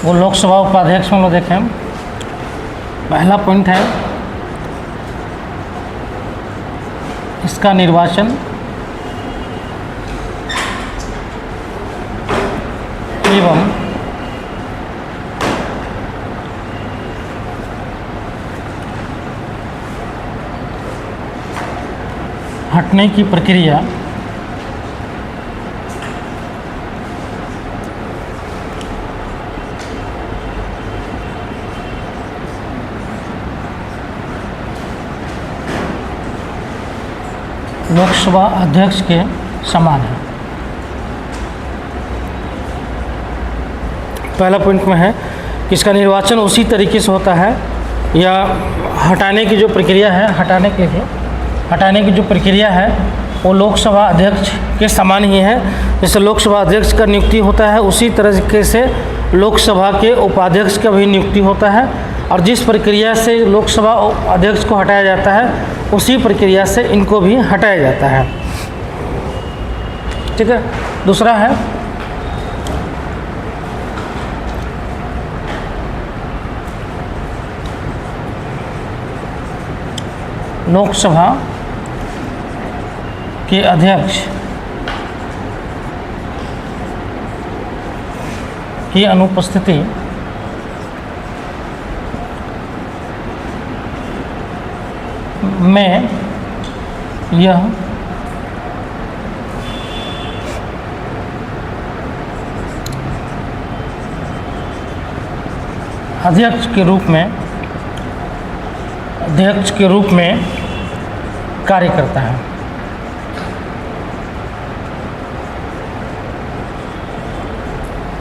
वो लोकसभा उपाध्यक्ष हम लोग देखें। पहला पॉइंट है इसका निर्वाचन एवं हटने की प्रक्रिया लोकसभा अध्यक्ष के समान है। पहला पॉइंट में है कि इसका निर्वाचन उसी तरीके से होता है या हटाने की जो प्रक्रिया है, हटाने की जो प्रक्रिया है वो लोकसभा अध्यक्ष के समान ही है। जैसे लोकसभा अध्यक्ष का नियुक्ति होता है उसी तरीके से लोकसभा के उपाध्यक्ष का भी नियुक्ति होता है, और जिस प्रक्रिया से लोकसभा अध्यक्ष को हटाया जाता है उसी प्रक्रिया से इनको भी हटाया जाता है। ठीक है। दूसरा है लोकसभा के अध्यक्ष की अनुपस्थिति में यह अध्यक्ष के रूप में कार्य करता है।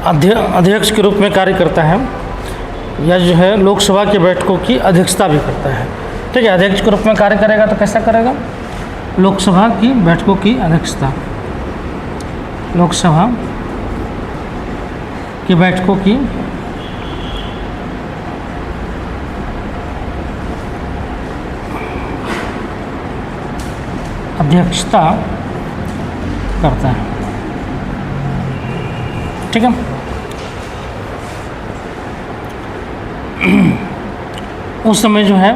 अध्यक्ष के रूप में कार्य करता है या जो है लोकसभा की बैठकों की अध्यक्षता भी करता है। ठीक है। अध्यक्ष के रूप में कार्य करेगा तो कैसा करेगा? लोकसभा की बैठकों की अध्यक्षता, लोकसभा की बैठकों की अध्यक्षता करता है। ठीक है। उस समय जो है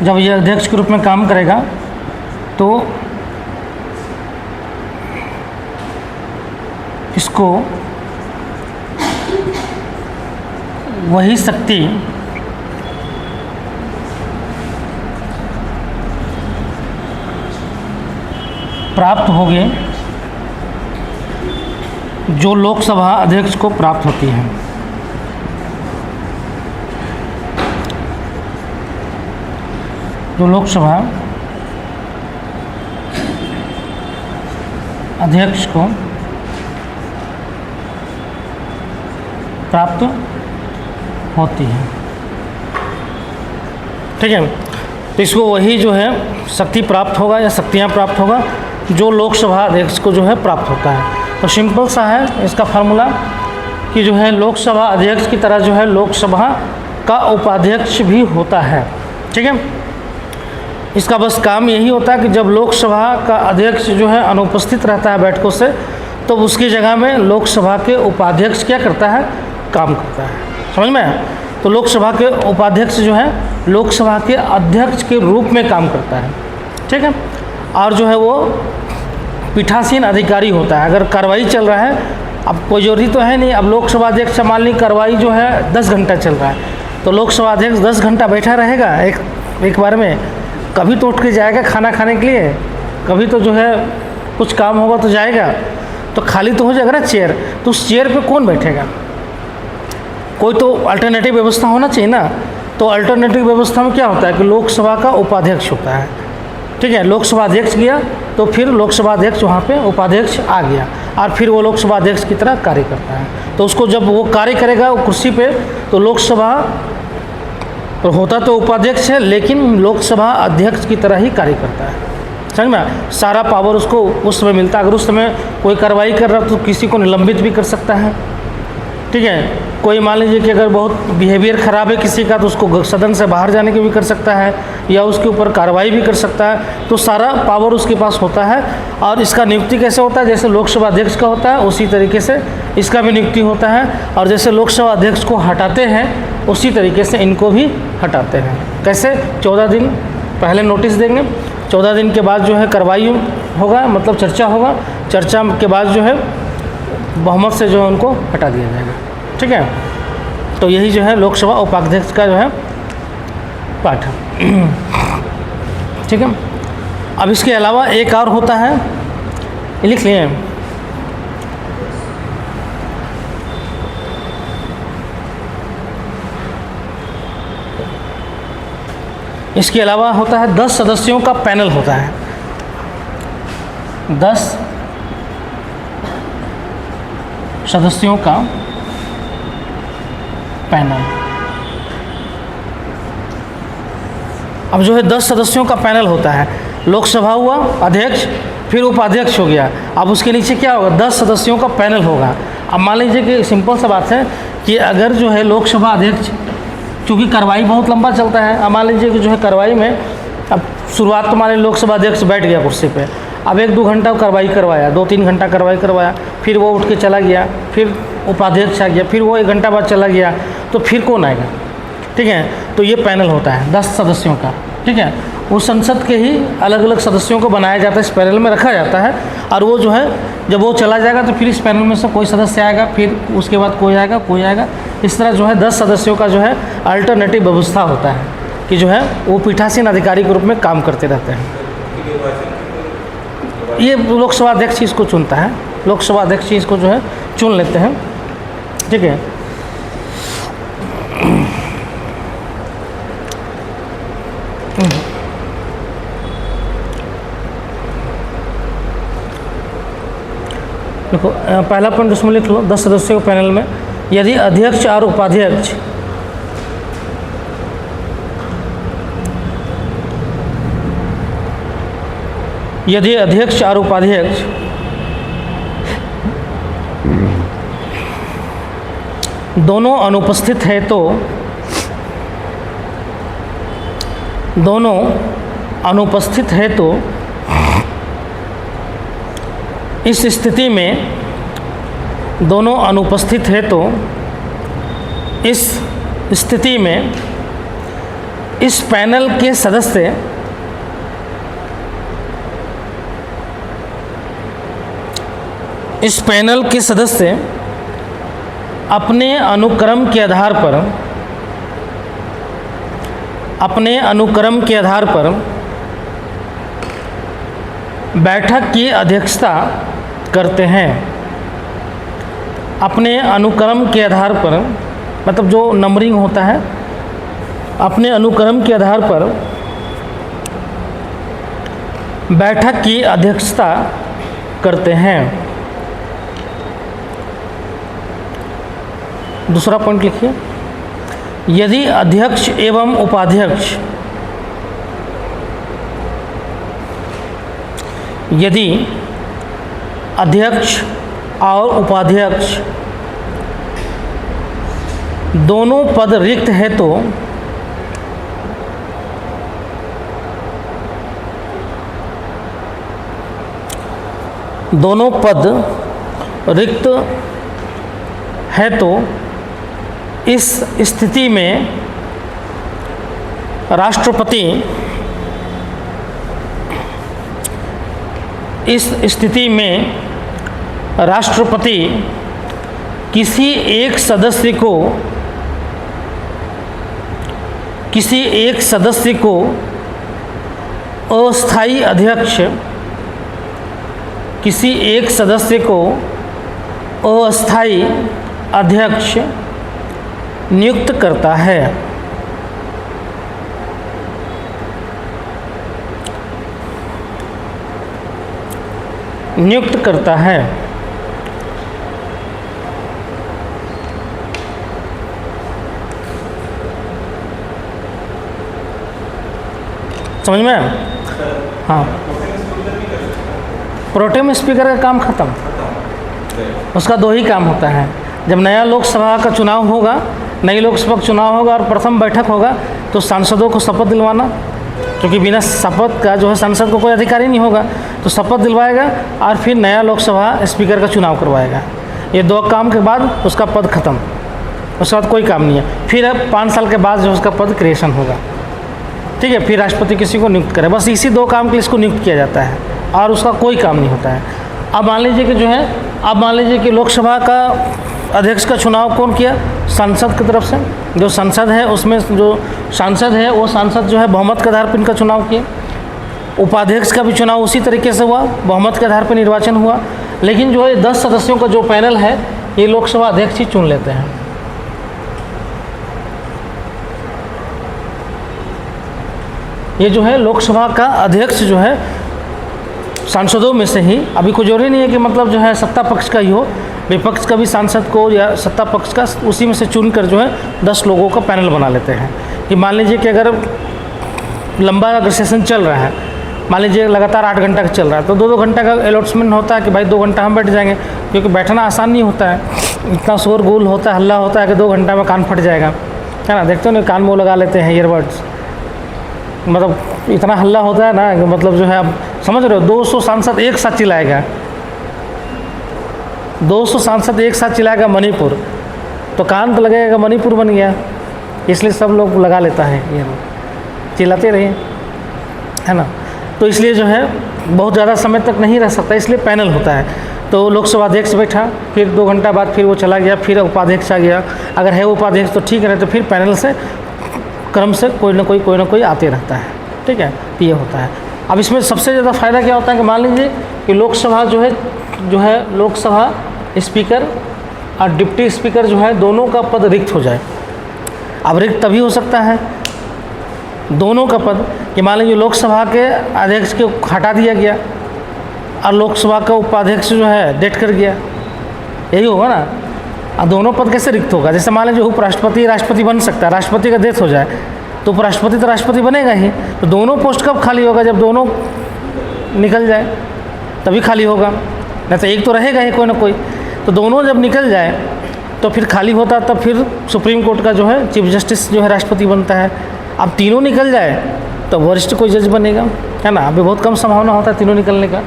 जब यह अध्यक्ष के रूप में काम करेगा तो इसको वही शक्ति प्राप्त होगी जो लोकसभा अध्यक्ष को प्राप्त होती है। जो लोकसभा अध्यक्ष को प्राप्त होती है। ठीक है। तो इसको वही जो है शक्ति प्राप्त होगा या शक्तियाँ प्राप्त होगा जो लोकसभा अध्यक्ष को जो है प्राप्त होता है। तो सिंपल सा है इसका फार्मूला कि जो है लोकसभा अध्यक्ष की तरह जो है लोकसभा का उपाध्यक्ष भी होता है। ठीक है। इसका बस काम यही होता है कि जब लोकसभा का अध्यक्ष जो है अनुपस्थित रहता है बैठकों से, तो उसकी जगह में लोकसभा के उपाध्यक्ष क्या करता है? काम करता है। समझ में आया? तो लोकसभा के उपाध्यक्ष जो है लोकसभा के अध्यक्ष के रूप में काम करता है। ठीक है। और जो है वो पीठासीन अधिकारी होता है। अगर कार्रवाई चल रहा है, अब कोई जरूरी तो है नहीं, अब लोकसभा अध्यक्ष मान ली कार्रवाई जो है 10 घंटा चल रहा है, तो लोकसभा अध्यक्ष 10 घंटा बैठा रहेगा एक बार में? कभी तो उठ के जाएगा खाना खाने के लिए, कभी तो जो है कुछ काम होगा तो जाएगा, तो खाली तो हो जाएगा ना चेयर। तो उस चेयर पे कौन बैठेगा? कोई तो अल्टरनेटिव व्यवस्था होना चाहिए ना। तो अल्टरनेटिव व्यवस्था में क्या होता है कि लोकसभा का उपाध्यक्ष होता है। ठीक है। लोकसभा अध्यक्ष गया तो फिर लोकसभा अध्यक्ष वहाँ पे उपाध्यक्ष आ गया और फिर वो लोकसभा अध्यक्ष की तरह कार्य करता है। तो उसको जब वो कार्य करेगा वो कुर्सी पे, तो लोकसभा तो होता तो उपाध्यक्ष है लेकिन लोकसभा अध्यक्ष की तरह ही कार्य करता है। समझ में? सारा पावर उसको उस समय मिलता है। अगर उस समय कोई कार्रवाई कर रहा तो किसी को निलंबित भी कर सकता है। ठीक है। कोई मान लीजिए कि अगर बहुत बिहेवियर ख़राब है किसी का, तो उसको सदन से बाहर जाने की भी कर सकता है या उसके ऊपर कार्रवाई भी कर सकता है। तो सारा पावर उसके पास होता है। और इसका नियुक्ति कैसे होता है, जैसे लोकसभा अध्यक्ष का होता है उसी तरीके से इसका भी नियुक्ति होता है। और जैसे लोकसभा अध्यक्ष को हटाते हैं उसी तरीके से इनको भी हटाते हैं। कैसे? 14 दिन पहले नोटिस देंगे, 14 दिन के बाद जो है कार्रवाई होगा, मतलब चर्चा होगा, चर्चा के बाद जो है बहुमत से जो है उनको हटा दिया जाएगा। ठीक है। तो यही जो है लोकसभा उपाध्यक्ष का जो है पाठ है। ठीक है। अब इसके अलावा एक और होता है, लिख लिए, इसके अलावा होता है 10 सदस्यों का पैनल होता है। 10 सदस्यों का पैनल। अब जो है 10 सदस्यों का पैनल होता है। लोकसभा हुआ, अध्यक्ष, फिर उपाध्यक्ष हो गया। अब उसके नीचे क्या होगा? 10 सदस्यों का पैनल होगा। अब मान लीजिए कि सिंपल सा बात है कि अगर जो है लोकसभा अध्यक्ष, चूँकि कार्रवाई बहुत लंबा चलता है, अब मान लीजिए कि जो है कार्रवाई में अब शुरुआत तो मान लीजिए लोकसभा अध्यक्ष बैठ गया कुर्सी पे, अब 1-2 घंटा कार्रवाई करवाया, 2-3 घंटा कार्रवाई करवाया, फिर वो उठ के चला गया, फिर उपाध्यक्ष आ गया, फिर वो 1 घंटा बाद चला गया, तो फिर कौन आएगा? ठीक है। तो ये पैनल होता है 10 सदस्यों का। ठीक है। उस संसद के ही अलग अलग सदस्यों को बनाया जाता है, इस पैनल में रखा जाता है। और वो जो है जब वो चला जाएगा तो फिर इस पैनल में से कोई सदस्य आएगा, फिर उसके बाद कोई आएगा। इस तरह जो है 10 सदस्यों का जो है अल्टरनेटिव व्यवस्था होता है कि जो है वो पीठासीन अधिकारी के रूप में काम करते रहते हैं। ये लोकसभा अध्यक्ष इसको चुनता है, लोकसभा अध्यक्ष इसको जो है चुन लेते हैं। ठीक है। देखो पहला पॉइंट उसमें लिख लो, 10 सदस्यों के पैनल में यदि अध्यक्ष और उपाध्यक्ष दोनों अनुपस्थित है तो इस स्थिति में इस पैनल के सदस्य अपने अनुक्रम के आधार पर बैठक की अध्यक्षता करते हैं। अपने अनुक्रम के आधार पर, मतलब जो नंबरिंग होता है, अपने अनुक्रम के आधार पर बैठक की अध्यक्षता करते हैं। दूसरा पॉइंट लिखिए, यदि अध्यक्ष एवं उपाध्यक्ष और उपाध्यक्ष दोनों पद रिक्त है तो इस स्थिति में राष्ट्रपति किसी एक सदस्य को अस्थायी अध्यक्ष नियुक्त करता है। समझ में? हाँ। प्रोटेम स्पीकर का काम खत्म, उसका 2 ही काम होता है। जब नया लोकसभा का चुनाव होगा, नई लोकसभा का चुनाव होगा और प्रथम बैठक होगा तो सांसदों को शपथ दिलवाना, क्योंकि बिना शपथ का जो है सांसद को कोई अधिकार ही नहीं होगा, तो शपथ दिलवाएगा और फिर नया लोकसभा स्पीकर का चुनाव करवाएगा। ये 2 काम के बाद उसका पद खत्म, उसके बाद कोई काम नहीं है। फिर अब 5 साल के बाद जो उसका पद क्रिएशन होगा, ठीक है। फिर राष्ट्रपति किसी को नियुक्त करे, बस इसी 2 काम के लिए इसको नियुक्त किया जाता है और उसका कोई काम नहीं होता है। अब मान लीजिए कि जो है, अब मान लीजिए कि लोकसभा का अध्यक्ष का चुनाव कौन किया? सांसद की तरफ से। जो संसद है उसमें जो सांसद है वो सांसद जो है बहुमत के आधार पर इनका चुनाव किए। उपाध्यक्ष का भी चुनाव उसी तरीके से हुआ, बहुमत के आधार पर निर्वाचन हुआ। लेकिन जो है 10 सदस्यों का जो पैनल है ये लोकसभा अध्यक्ष ही चुन लेते हैं। ये जो है लोकसभा का अध्यक्ष जो है सांसदों में से ही, अभी कोई जरूरी नहीं है कि मतलब जो है सत्ता पक्ष का ही हो, विपक्ष का भी सांसद को या सत्ता पक्ष का उसी में से चुनकर जो है 10 लोगों का पैनल बना लेते हैं। कि मान लीजिए कि अगर लंबा अगर सेशन चल रहा है, मान लीजिए लगातार 8 घंटा का चल रहा है, तो 2-2 घंटा का अलॉटमेंट होता है कि भाई 2 घंटा हम बैठ जाएंगे, क्योंकि बैठना आसान नहीं होता है, इतना शोरगुल होता है, हल्ला होता है कि 2 घंटा में कान फट जाएगा, है ना। देखते हो ना, कान मुँह लगा लेते हैं ईयरबड्स, मतलब इतना हल्ला होता है ना कि मतलब जो है आप समझ रहे हो, 200 सांसद एक साथ चिल्लाएगा, 200 सांसद एक साथ चिल्लाएगा मणिपुर, तो कान तो लगेगा मणिपुर बन गया, इसलिए सब लोग लगा लेता है, ये चिल्लाते रहिए, है ना। तो इसलिए जो है बहुत ज़्यादा समय तक नहीं रह सकता, इसलिए पैनल होता है। तो लोकसभा अध्यक्ष बैठा, फिर 2 घंटा बाद फिर वो चला गया, फिर उपाध्यक्ष आ गया, अगर है उपाध्यक्ष तो ठीक है, तो फिर पैनल से क्रम से कोई ना कोई आते रहता है, ठीक है। तो ये होता है। अब इसमें सबसे ज़्यादा फ़ायदा क्या होता है कि मान लीजिए कि लोकसभा जो है लोकसभा स्पीकर और डिप्टी स्पीकर जो है दोनों का पद रिक्त हो जाए। अब रिक्त तभी हो सकता है दोनों का पद कि मान लीजिए लोकसभा के अध्यक्ष को हटा दिया गया और लोकसभा का उपाध्यक्ष जो है डेट कर गया, यही होगा ना। अब दोनों पद कैसे रिक्त होगा? जैसे मान लीजिए उपराष्ट्रपति राष्ट्रपति बन सकता है, राष्ट्रपति का डेथ हो जाए तो उपराष्ट्रपति तो राष्ट्रपति बनेगा ही, तो दोनों पोस्ट कब खाली होगा? जब दोनों निकल जाए तभी खाली होगा, नहीं तो एक तो रहेगा ही कोई ना कोई। तो दोनों जब निकल जाए तो फिर खाली होता, तब फिर सुप्रीम कोर्ट का जो है चीफ जस्टिस जो है राष्ट्रपति बनता है। अब तीनों निकल जाए तो वरिष्ठ कोई जज बनेगा, है ना। अभी बहुत कम संभावना होता है तीनों निकलने का,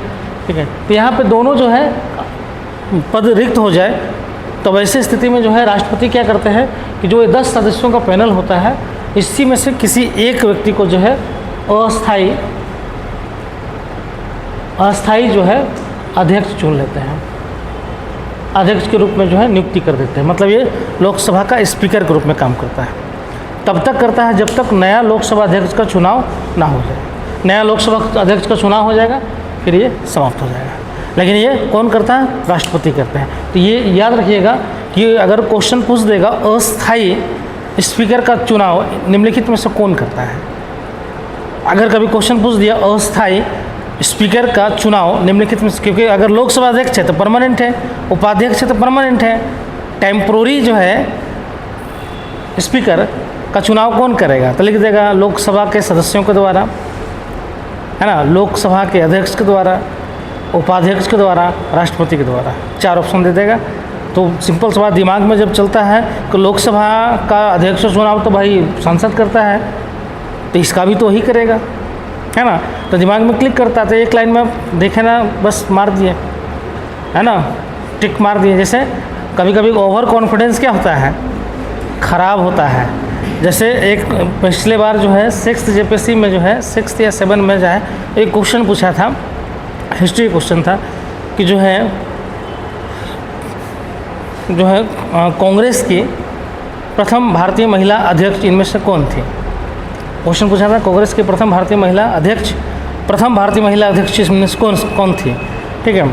ठीक है। तो यहाँ पे दोनों जो है पद रिक्त हो जाए तो वैसे स्थिति में जो है राष्ट्रपति क्या करते हैं कि जो 10 सदस्यों का पैनल होता है, इसी में से किसी एक व्यक्ति को जो है अस्थाई जो है अध्यक्ष चुन लेते हैं, अध्यक्ष के रूप में जो है नियुक्ति कर देते हैं। मतलब ये लोकसभा का स्पीकर के रूप में काम करता है। तब तक करता है जब तक नया लोकसभा अध्यक्ष का चुनाव ना हो जाए। नया लोकसभा अध्यक्ष का चुनाव हो जाएगा फिर ये समाप्त हो जाएगा। लेकिन ये कौन करता है? राष्ट्रपति करते हैं। तो ये याद रखिएगा कि अगर क्वेश्चन पूछ देगा अस्थाई स्पीकर का चुनाव निम्नलिखित में से कौन करता है, अगर कभी क्वेश्चन पूछ दिया अस्थाई स्पीकर का चुनाव निम्नलिखित में से, क्योंकि अगर लोकसभा अध्यक्ष है तो परमानेंट है, उपाध्यक्ष है तो परमानेंट है, टेम्पोररी जो है स्पीकर का चुनाव कौन करेगा? तो लिख देगा लोकसभा के सदस्यों के द्वारा, है ना, लोकसभा के अध्यक्ष के द्वारा, उपाध्यक्ष के द्वारा, राष्ट्रपति के द्वारा, 4 ऑप्शन दे देगा। तो सिंपल सा बात दिमाग में जब चलता है कि लोकसभा का अध्यक्ष चुनाव तो भाई सांसद करता है, तो इसका भी तो वही करेगा, है ना। तो दिमाग में क्लिक करता है, तो एक लाइन में देखे ना, बस मार दिए, है ना, टिक मार दिए। जैसे कभी कभी ओवर कॉन्फिडेंस क्या होता है, ख़राब होता है। जैसे एक पिछले बार जो है 6th JPSC में जो है 6th या 7 में जो है एक क्वेश्चन पूछा था, हिस्ट्री क्वेश्चन था कि जो है कांग्रेस की प्रथम भारतीय महिला अध्यक्ष इनमें से कौन थी? क्वेश्चन पूछा था कांग्रेस की प्रथम भारतीय महिला अध्यक्ष इनमें से कौन थी, ठीक है।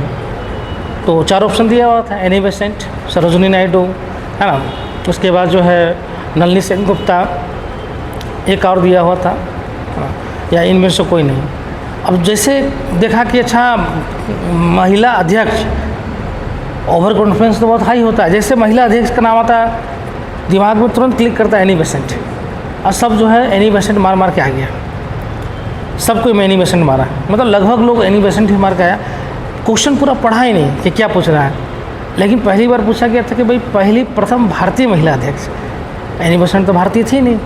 तो 4 ऑप्शन दिया हुआ था, एनी बेसेंट, सरोजिनी नायडू, है ना, उसके बाद जो है नलिनी सेन गुप्ता, एक और दिया हुआ था, या इनमें से कोई नहीं। अब जैसे देखा कि अच्छा महिला अध्यक्ष, ओवर कॉन्फिडेंस तो बहुत हाई होता है, जैसे महिला अध्यक्ष का नाम आता है दिमाग में तुरंत क्लिक करता है एनी बेसेंट, और सब जो है एनी बेसेंट मार मार के आ गया, सबको मैं एनी बेसेंट मारा, मतलब लगभग लोग एनी बेसेंट ही मार के आया। क्वेश्चन पूरा पढ़ा ही नहीं कि क्या पूछ रहा है, लेकिन पहली बार पूछा गया था कि भाई पहली प्रथम भारतीय महिला अध्यक्ष, एनी बेसेंट तो भारतीय थी नहीं,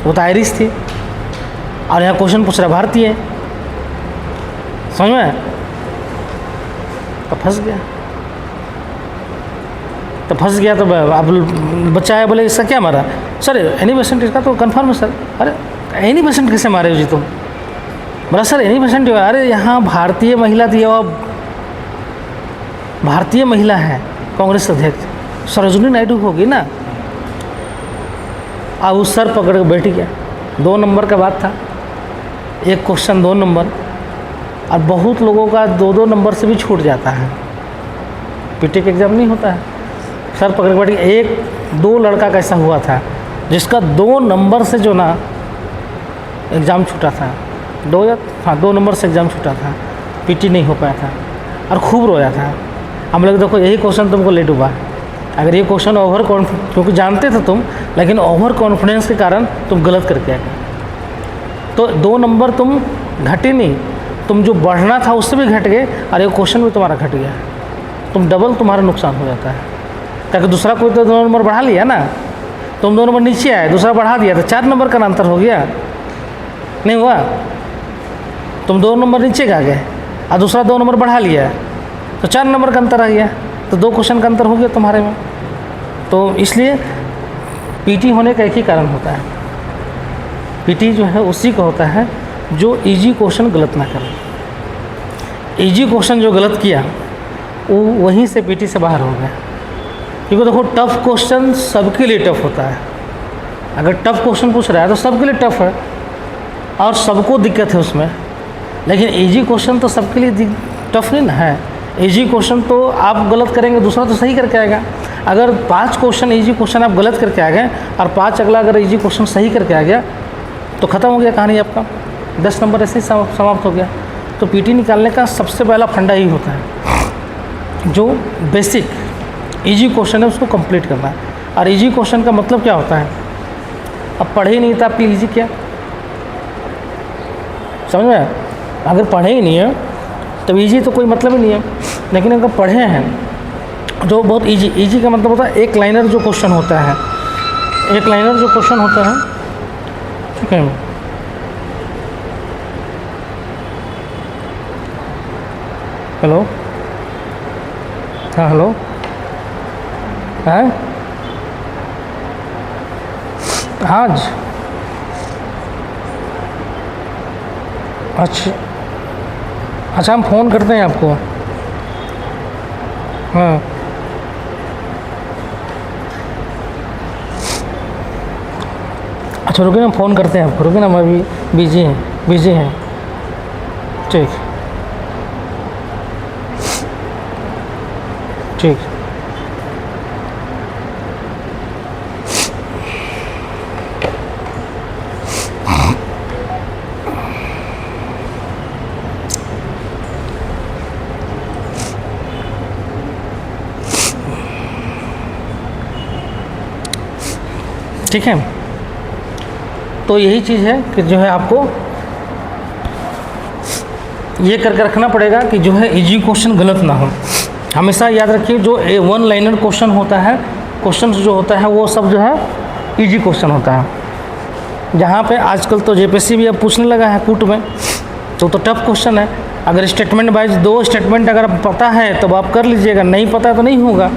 वो तो आयरिश थी, और यहाँ क्वेश्चन पूछ रहा भारतीय, समझ में? तो फंस गया। तो अब बच्चा है, बोले इसका क्या मारा सर? एनी बेसेंट इसका तो कन्फर्म है सर। अरे एनी बेसेंट कैसे मारे हो जी तुम? बोला सर एनी बेसेंट। अरे यहाँ भारतीय महिला थी और भारतीय महिला है कांग्रेस अध्यक्ष, सरोजिनी नायडू होगी ना। अब उस सर पकड़ के बैठ गया। 2 नंबर का बात था, एक क्वेश्चन 2 नंबर, और बहुत लोगों का 2-2 नंबर से भी छूट जाता है। पीटी का एग्ज़ाम नहीं होता है, सर पकड़ के बैठ गया। 1-2 लड़का कैसा हुआ था जिसका 2 नंबर से जो ना एग्ज़ाम छूटा था, 2 नंबर से एग्ज़ाम छूटा था, पीटी नहीं हो पाया था और खूब रोया था। हम लोग देखो यही क्वेश्चन तुमको ले डूबा। अगर ये क्वेश्चन ओवर कॉन्फिडेंस, क्योंकि जानते थे तुम, लेकिन ओवर कॉन्फिडेंस के कारण तुम गलत करके आ गए, तो 2 नंबर तुम घटे नहीं, तुम जो बढ़ना था उससे भी घट गए, और ये क्वेश्चन भी तुम्हारा घट गया, तुम डबल तुम्हारा नुकसान हो जाता है। ताकि दूसरा कोई तो 2 नंबर बढ़ा लिया ना, तुम 2 नंबर नीचे आए, दूसरा बढ़ा दिया, तो 4 नंबर का अंतर हो गया, नहीं हुआ? तुम 2 नंबर नीचे आ गए और दूसरा 2 नंबर बढ़ा लिया, तो 4 नंबर का अंतर आ गया, तो 2 क्वेश्चन का अंतर हो गया तुम्हारे में। तो इसलिए पीटी होने का एक ही कारण होता है, पीटी जो है उसी का होता है जो इजी क्वेश्चन गलत ना करे। इजी क्वेश्चन जो गलत किया वो वहीं से पीटी से बाहर हो गया। क्योंकि देखो टफ क्वेश्चन सबके लिए टफ होता है। अगर टफ क्वेश्चन पूछ रहा है तो सबके लिए टफ है और सबको दिक्कत है उसमें, लेकिन इजी क्वेश्चन तो सबके लिए टफ नहीं ना है। इजी क्वेश्चन तो आप गलत करेंगे, दूसरा तो सही करके आएगा। अगर 5 क्वेश्चन इजी क्वेश्चन आप गलत करके आ गए और 5 अगला अगर इजी क्वेश्चन सही करके आ गया तो ख़त्म हो गया कहानी आपका, 10 नंबर ऐसे ही समाप्त हो गया। तो पीटी निकालने का सबसे पहला फंडा ही होता है, जो बेसिक इजी क्वेश्चन है उसको कंप्लीट करना है। और इजी क्वेश्चन का मतलब क्या होता है? अब पढ़े ही नहीं था आपके इजी क्या, समझ में? अगर पढ़े ही नहीं है तब इजी तो कोई मतलब ही नहीं है। लेकिन अगर पढ़े हैं जो बहुत इजी का मतलब होता है एक लाइनर जो क्वेश्चन होता है, एक लाइनर जो क्वेश्चन होता है, ठीक है। हेलो, हाँ हेलो, है आज, अच्छा हम फ़ोन करते हैं आपको। हाँ अच्छा रुकिए ना, फ़ोन करते हैं आपको, रुकिए ना, मैं अभी बिजी हैं। ठीक ठीक। ठीक है, तो यही चीज़ है कि जो है आपको ये करके रखना पड़ेगा कि जो है इजी क्वेश्चन गलत ना हो। हमेशा याद रखिए जो 1 लाइनर क्वेश्चन होता है, क्वेश्चन जो होता है वो सब जो है इजी क्वेश्चन होता है। जहाँ पे आजकल तो जेपीएससी भी अब पूछने लगा है कूट में, तो टफ क्वेश्चन है। अगर स्टेटमेंट वाइज 2 स्टेटमेंट अगर पता है तो आप कर लीजिएगा, नहीं पता है तो नहीं होगा,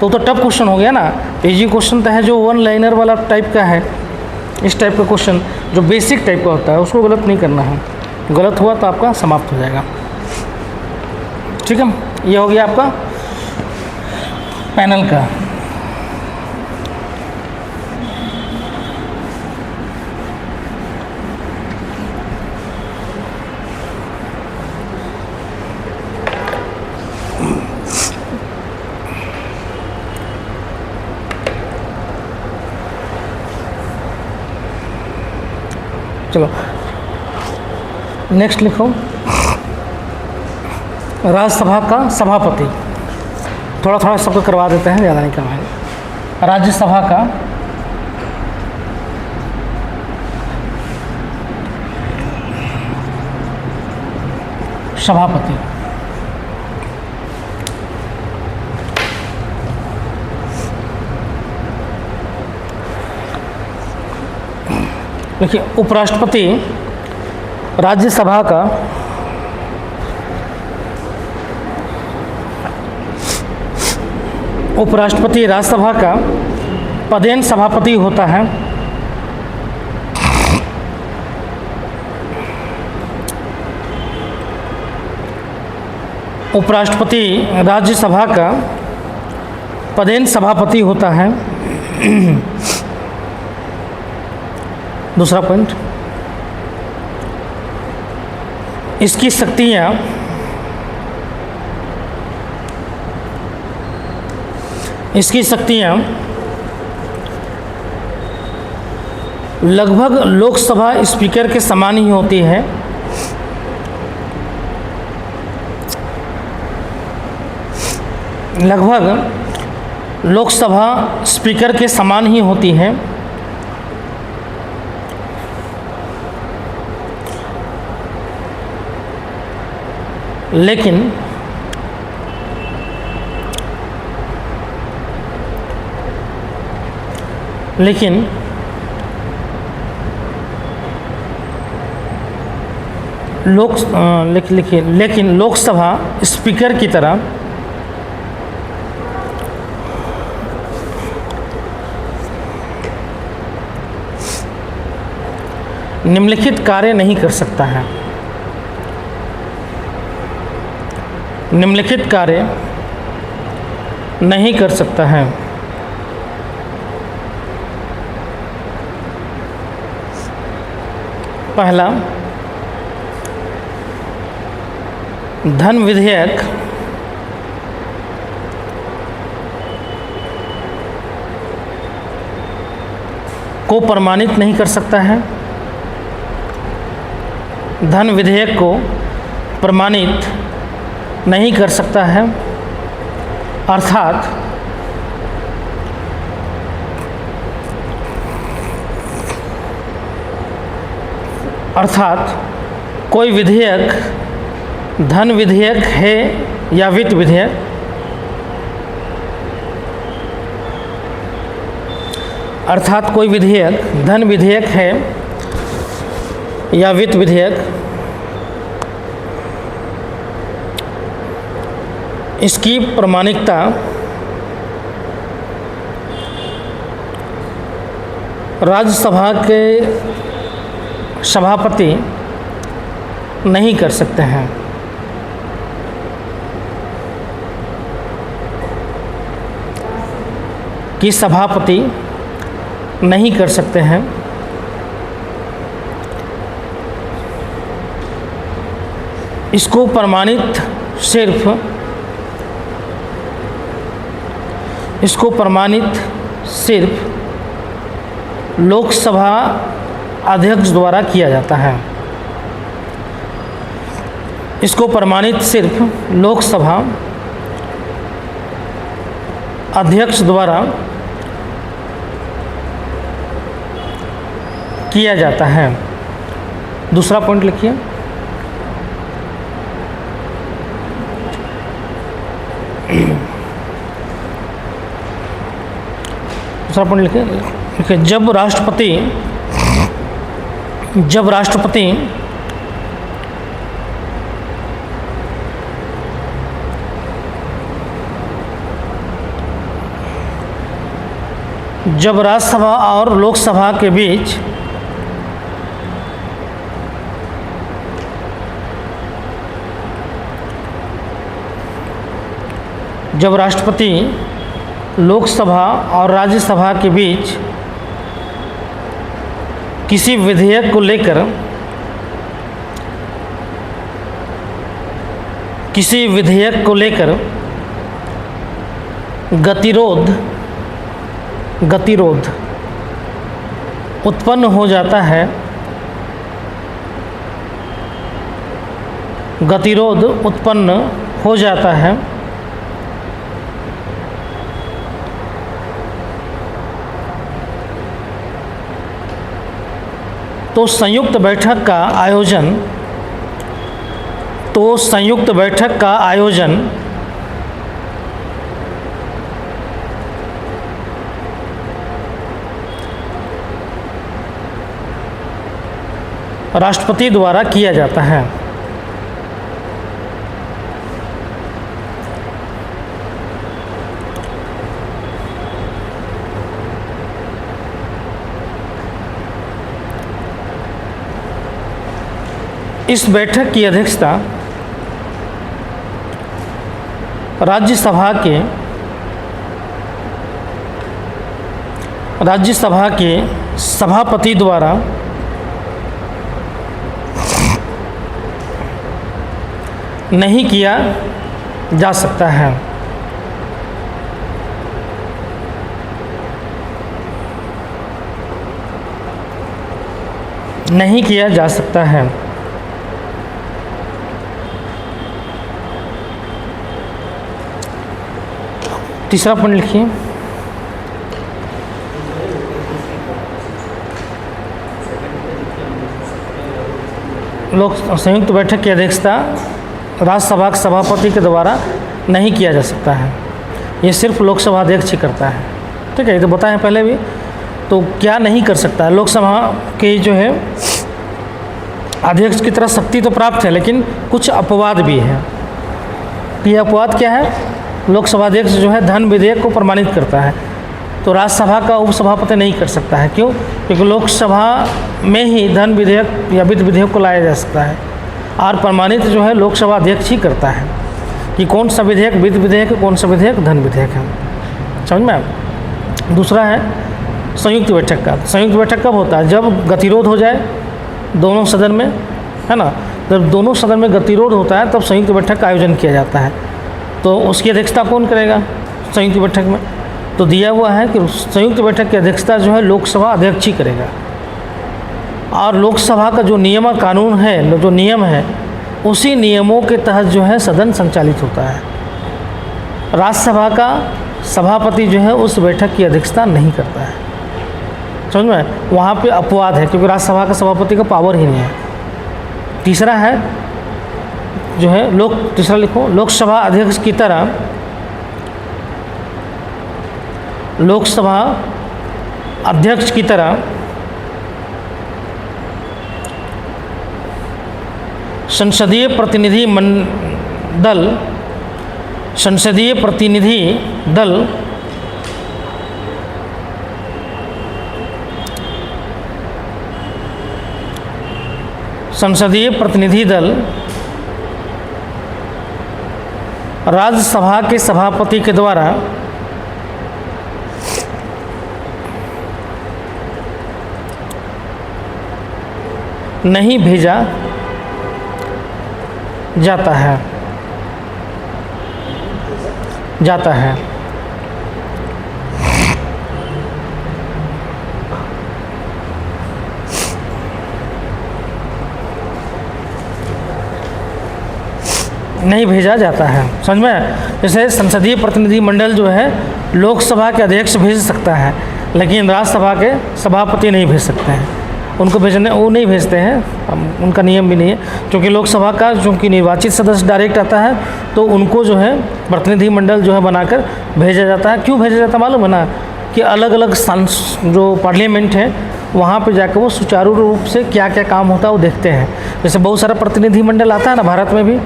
तो टफ क्वेश्चन हो गया ना। इजी क्वेश्चन तो है जो 1 लाइनर वाला टाइप का है, इस टाइप का क्वेश्चन जो बेसिक टाइप का होता है उसको गलत नहीं करना है। गलत हुआ तो आपका समाप्त हो जाएगा। ठीक है, ये हो गया आपका पैनल का। चलो नेक्स्ट लिखो, राज्यसभा का सभापति। थोड़ा थोड़ा सबको करवा देते हैं, ज़्यादा नहीं करवाएंगे। राज्यसभा का सभापति। देखिए, उपराष्ट्रपति राज्यसभा का राज्यसभा का पदेन सभापति होता है। उपराष्ट्रपति राज्यसभा का पदेन सभापति होता है। दूसरा पॉइंट, इसकी शक्तियाँ लगभग लोकसभा स्पीकर के समान ही होती है। लगभग लोकसभा स्पीकर के समान ही होती है। लेकिन लोकसभा स्पीकर की तरह निम्नलिखित कार्य नहीं कर सकता है। निम्नलिखित कार्य नहीं कर सकता है। पहला, धन विधेयक को प्रमाणित नहीं कर सकता है। धन विधेयक को प्रमाणित नहीं कर सकता है, अर्थात कोई विधेयक धन विधेयक है या वित्त विधेयक, अर्थात कोई विधेयक धन विधेयक है या वित्त विधेयक, इसकी प्रामाणिकता राज्यसभा के सभापति नहीं कर सकते हैं। कि सभापति नहीं कर सकते हैं। इसको प्रमाणित सिर्फ लोकसभा अध्यक्ष द्वारा किया जाता है। इसको प्रमाणित सिर्फ लोकसभा अध्यक्ष द्वारा किया जाता है। दूसरा पॉइंट लिखिए। दूसरा पॉइंट लिखिए, जब राष्ट्रपति राज्यसभा और लोकसभा के बीच जब राष्ट्रपति लोकसभा और राज्यसभा के बीच किसी विधेयक को लेकर गतिरोध उत्पन्न हो जाता है, तो संयुक्त बैठक का आयोजन राष्ट्रपति द्वारा किया जाता है। इस बैठक की अध्यक्षता राज्यसभा के सभापति द्वारा नहीं किया जा सकता है। नहीं किया जा सकता है। तीसरा पॉइंट लिखिए। लोक संयुक्त बैठक की अध्यक्षता राज्यसभा के सभापति के द्वारा नहीं किया जा सकता है। ये सिर्फ लोकसभा अध्यक्ष ही करता है। ठीक है, ये तो बताएं पहले भी। तो क्या नहीं कर सकता है? लोकसभा के जो है अध्यक्ष की तरह शक्ति तो प्राप्त है, लेकिन कुछ अपवाद भी है। ये अपवाद क्या है? लोकसभा अध्यक्ष जो है धन विधेयक को प्रमाणित करता है, तो राज्यसभा का उपसभापति नहीं कर सकता है। क्यों? क्योंकि लोकसभा में ही धन विधेयक या वित्त विधेयक को लाया जा सकता है, और प्रमाणित जो है लोकसभा अध्यक्ष ही करता है कि कौन सा विधेयक वित्त विधेयक है, कौन सा विधेयक धन विधेयक है। समझ में आया? दूसरा है संयुक्त बैठक का। संयुक्त बैठक कब होता है? जब गतिरोध हो जाए दोनों सदन में, है ना। जब दोनों सदन में गतिरोध होता है तब संयुक्त बैठक का आयोजन किया जाता है। तो उसकी अध्यक्षता कौन करेगा संयुक्त बैठक में? तो दिया हुआ है कि संयुक्त बैठक की अध्यक्षता जो है लोकसभा अध्यक्ष ही करेगा। और लोकसभा का जो नियम कानून है, जो नियम है, उसी नियमों के तहत जो है सदन संचालित होता है। राज्यसभा का सभापति जो है उस बैठक की अध्यक्षता नहीं करता है। समझ में? वहाँ पे अपवाद है, क्योंकि राज्यसभा का सभापति का पावर ही नहीं है। तीसरा है जो है तीसरा लिखो, लोकसभा अध्यक्ष की तरह लोकसभा अध्यक्ष की तरह संसदीय प्रतिनिधि दल राज्यसभा के सभापति के द्वारा नहीं भेजा जाता है। नहीं भेजा जाता है। समझ में? जैसे संसदीय प्रतिनिधि मंडल जो है लोकसभा के अध्यक्ष भेज सकता है, लेकिन राज्यसभा के सभापति नहीं भेज सकते हैं। उनको भेजने वो नहीं भेजते हैं, उनका नियम भी नहीं है। क्योंकि लोकसभा का चूँकि निर्वाचित सदस्य डायरेक्ट आता है, तो उनको जो है प्रतिनिधि मंडल जो है बनाकर भेजा जाता है। क्यों भेजा जाता है मालूम है ना? कि अलग अलग जो पार्लियामेंट है वहाँ पे जाकर वो सुचारू रूप से क्या क्या काम होता है वो देखते हैं। जैसे बहुत सारा प्रतिनिधि मंडल आता है ना, भारत में भी,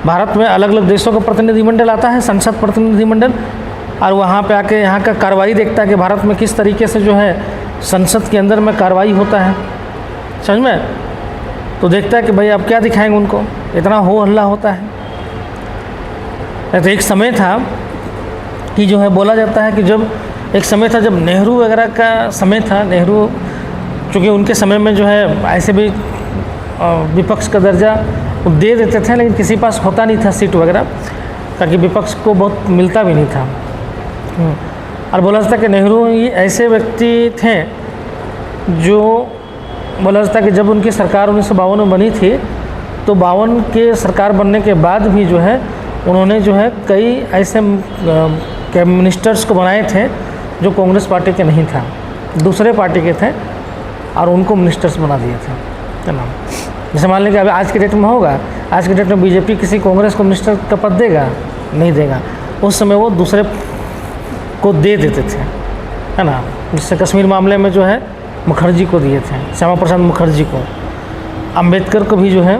भारत में अलग अलग देशों का प्रतिनिधिमंडल आता है, संसद प्रतिनिधिमंडल, और वहाँ पे आके यहाँ का कार्रवाई देखता है कि भारत में किस तरीके से जो है संसद के अंदर में कार्रवाई होता है। समझ में? तो देखता है कि भाई अब क्या दिखाएंगे उनको, इतना हो हल्ला होता है। तो एक समय था कि जो है बोला जाता है कि जब एक समय था जब नेहरू वगैरह का समय था, नेहरू चूँकि उनके समय में जो है ऐसे भी विपक्ष का दर्जा दे देते थे, लेकिन किसी पास होता नहीं था सीट वगैरह, ताकि विपक्ष को बहुत मिलता भी नहीं था। और बोला जाता कि नेहरू ये ऐसे व्यक्ति थे जो बोला जाता कि जब उनकी सरकार 1952 में बनी थी, तो 52 के सरकार बनने के बाद भी जो है उन्होंने जो है कई ऐसे मिनिस्टर्स को बनाए थे जो कांग्रेस पार्टी के नहीं था, दूसरे पार्टी के थे, और उनको मिनिस्टर्स बना दिए थे। क्या नाम? जैसे मान लें कि अभी आज के डेट में होगा, आज के डेट में बीजेपी किसी कांग्रेस को मिनिस्टर का पद देगा? नहीं देगा। उस समय वो दूसरे को दे देते थे, है ना। जिससे कश्मीर मामले में जो है मुखर्जी को दिए थे, श्यामा प्रसाद मुखर्जी को। अंबेडकर को भी जो है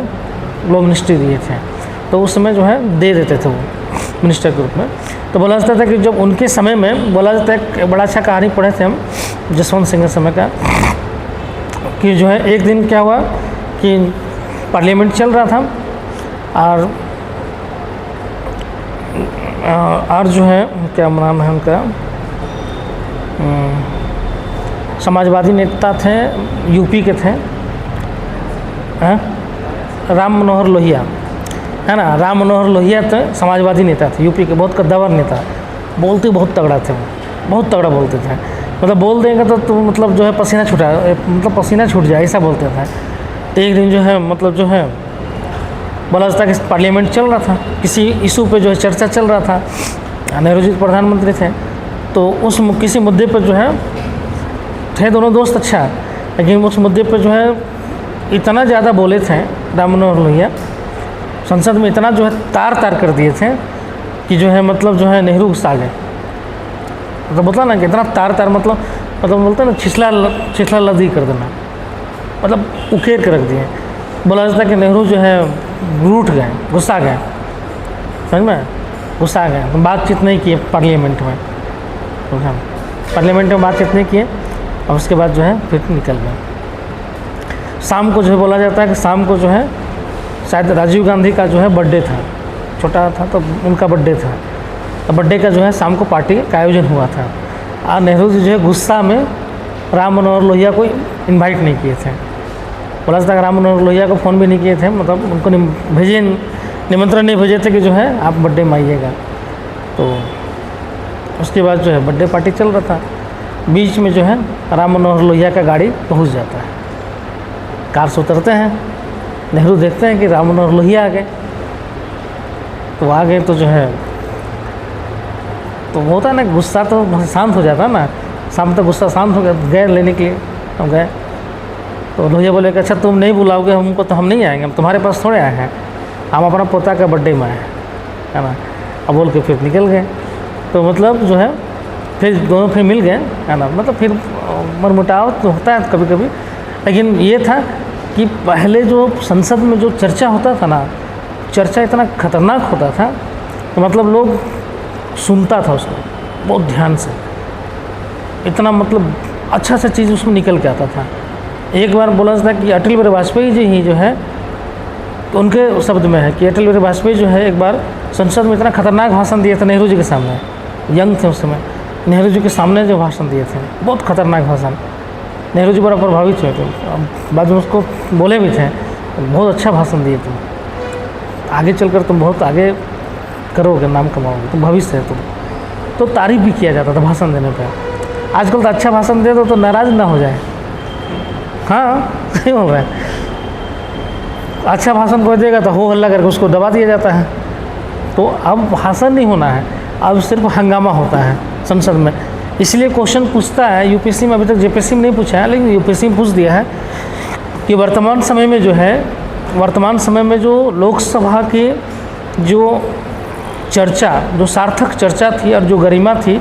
लॉ मिनिस्ट्री दिए थे, तो उस समय जो है दे देते थे वो मिनिस्टर के रूप में। तो बोला जाता था कि जब उनके समय में, बोला जाता है एक बड़ा अच्छा कहानी पढ़े थे हम जसवंत सिंह के समय का, कि जो है एक दिन क्या हुआ कि पार्लियामेंट चल रहा था और जो है क्या नाम है उनका, समाजवादी नेता थे, यूपी के थे, राम मनोहर लोहिया, है ना। राम मनोहर लोहिया थे, समाजवादी नेता थे, यूपी के बहुत कद्दावर नेता, बोलते बहुत तगड़ा थे, बहुत तगड़ा बोलते थे। मतलब बोल देंगे तो मतलब जो है पसीना छूटा, मतलब पसीना छूट जाए ऐसा बोलते थे। तो एक दिन जो है मतलब जो है बोला जाता है कि पार्लियामेंट चल रहा था, किसी इशू पे जो है चर्चा चल रहा था, नेहरू जी प्रधानमंत्री थे, तो उस किसी मुद्दे पर जो है थे दोनों दोस्त, अच्छा, लेकिन उस मुद्दे पर जो है इतना ज़्यादा बोले थे राम मनोहर लोहिया, संसद में इतना जो है तार कर दिए थे कि जो है मतलब जो है नेहरू गुस्सा गए। मतलब बोलता ना कि इतना तार मतलब बोलते ना छिछला लदी कर देना, मतलब उकेर के रख दिए। बोला जाता है कि नेहरू जो है रूठ गए, गुस्सा गए, समझ में, गुस्सा गए, तो बातचीत नहीं किए पार्लियामेंट में, पार्लियामेंट में बातचीत नहीं किए और उसके बाद जो है फिर निकल गए। शाम को जो है बोला जाता है कि शाम को जो है शायद राजीव गांधी का जो है बर्थडे था, छोटा था तो उनका बर्थडे था, तो बर्थडे का जो है शाम को पार्टी का आयोजन हुआ था और नेहरू जी जो है गुस्सा में राम मनोहर लोहिया को इनवाइट नहीं किए थे। बोला जाता है राम मनोहर लोहिया को फ़ोन भी नहीं किए थे, मतलब उनको निमंत्रण नहीं भेजे थे कि जो है आप बर्थडे में आइएगा। तो उसके बाद जो है बर्थडे पार्टी चल रहा था, बीच में जो है राम मनोहर लोहिया का गाड़ी पहुंच जाता है, कार से उतरते हैं, नेहरू देखते हैं कि राम मनोहर लोहिया आ गए, तो आ गए तो जो है तो होता है ना गुस्सा तो शांत हो जाता है ना, शाम तक गुस्सा शांत हो गया, गए लेने के लिए, हम गए तो लोहिया बोले कि अच्छा तुम नहीं बुलाओगे हमको तो हम नहीं आएंगे, हम तुम्हारे पास थोड़े आए हैं, हम अपना पोता का बर्थडे में आए हैं, है ना। अब बोल के फिर निकल गए। तो मतलब जो है फिर दोनों फिर मिल गए, है ना, मतलब फिर मनमुटाव तो होता है कभी कभी, लेकिन ये था कि पहले जो संसद में जो चर्चा होता था ना, चर्चा इतना खतरनाक होता था तो मतलब लोग सुनता था उसको बहुत ध्यान से, इतना मतलब अच्छा सा चीज़ उसमें निकल के आता था। एक बार बोला था कि अटल बिहारी वाजपेयी जी ही जो है, तो उनके शब्द में है कि अटल बिहारी वाजपेयी जो है एक बार संसद में इतना खतरनाक भाषण दिए थे नेहरू जी के सामने, यंग थे उस समय, नेहरू जी के सामने जो भाषण दिए थे बहुत खतरनाक भाषण, नेहरू जी बड़ा प्रभावित हुए थे, बाद में उसको बोले भी थे बहुत अच्छा भाषण दिए तुम, आगे चलकर तुम बहुत आगे करोगे, नाम कमाओगे, तुम भविष्य है तुम। तो तारीफ भी किया जाता था भाषण देने पर। आजकल तो अच्छा भाषण दे दो तो नाराज़ ना हो जाए, हाँ सही बोल रहा है, अच्छा भाषण कोई देगा तो हो हल्ला करके उसको दबा दिया जाता है। तो अब भाषण नहीं होना है, अब सिर्फ हंगामा होता है संसद में। इसलिए क्वेश्चन पूछता है यूपीएससी में, अभी तक जेपीएससी में नहीं पूछा है लेकिन यूपीएससी में पूछ दिया है कि वर्तमान समय में जो है, वर्तमान समय में जो लोकसभा की जो चर्चा, जो सार्थक चर्चा थी और जो गरिमा थी,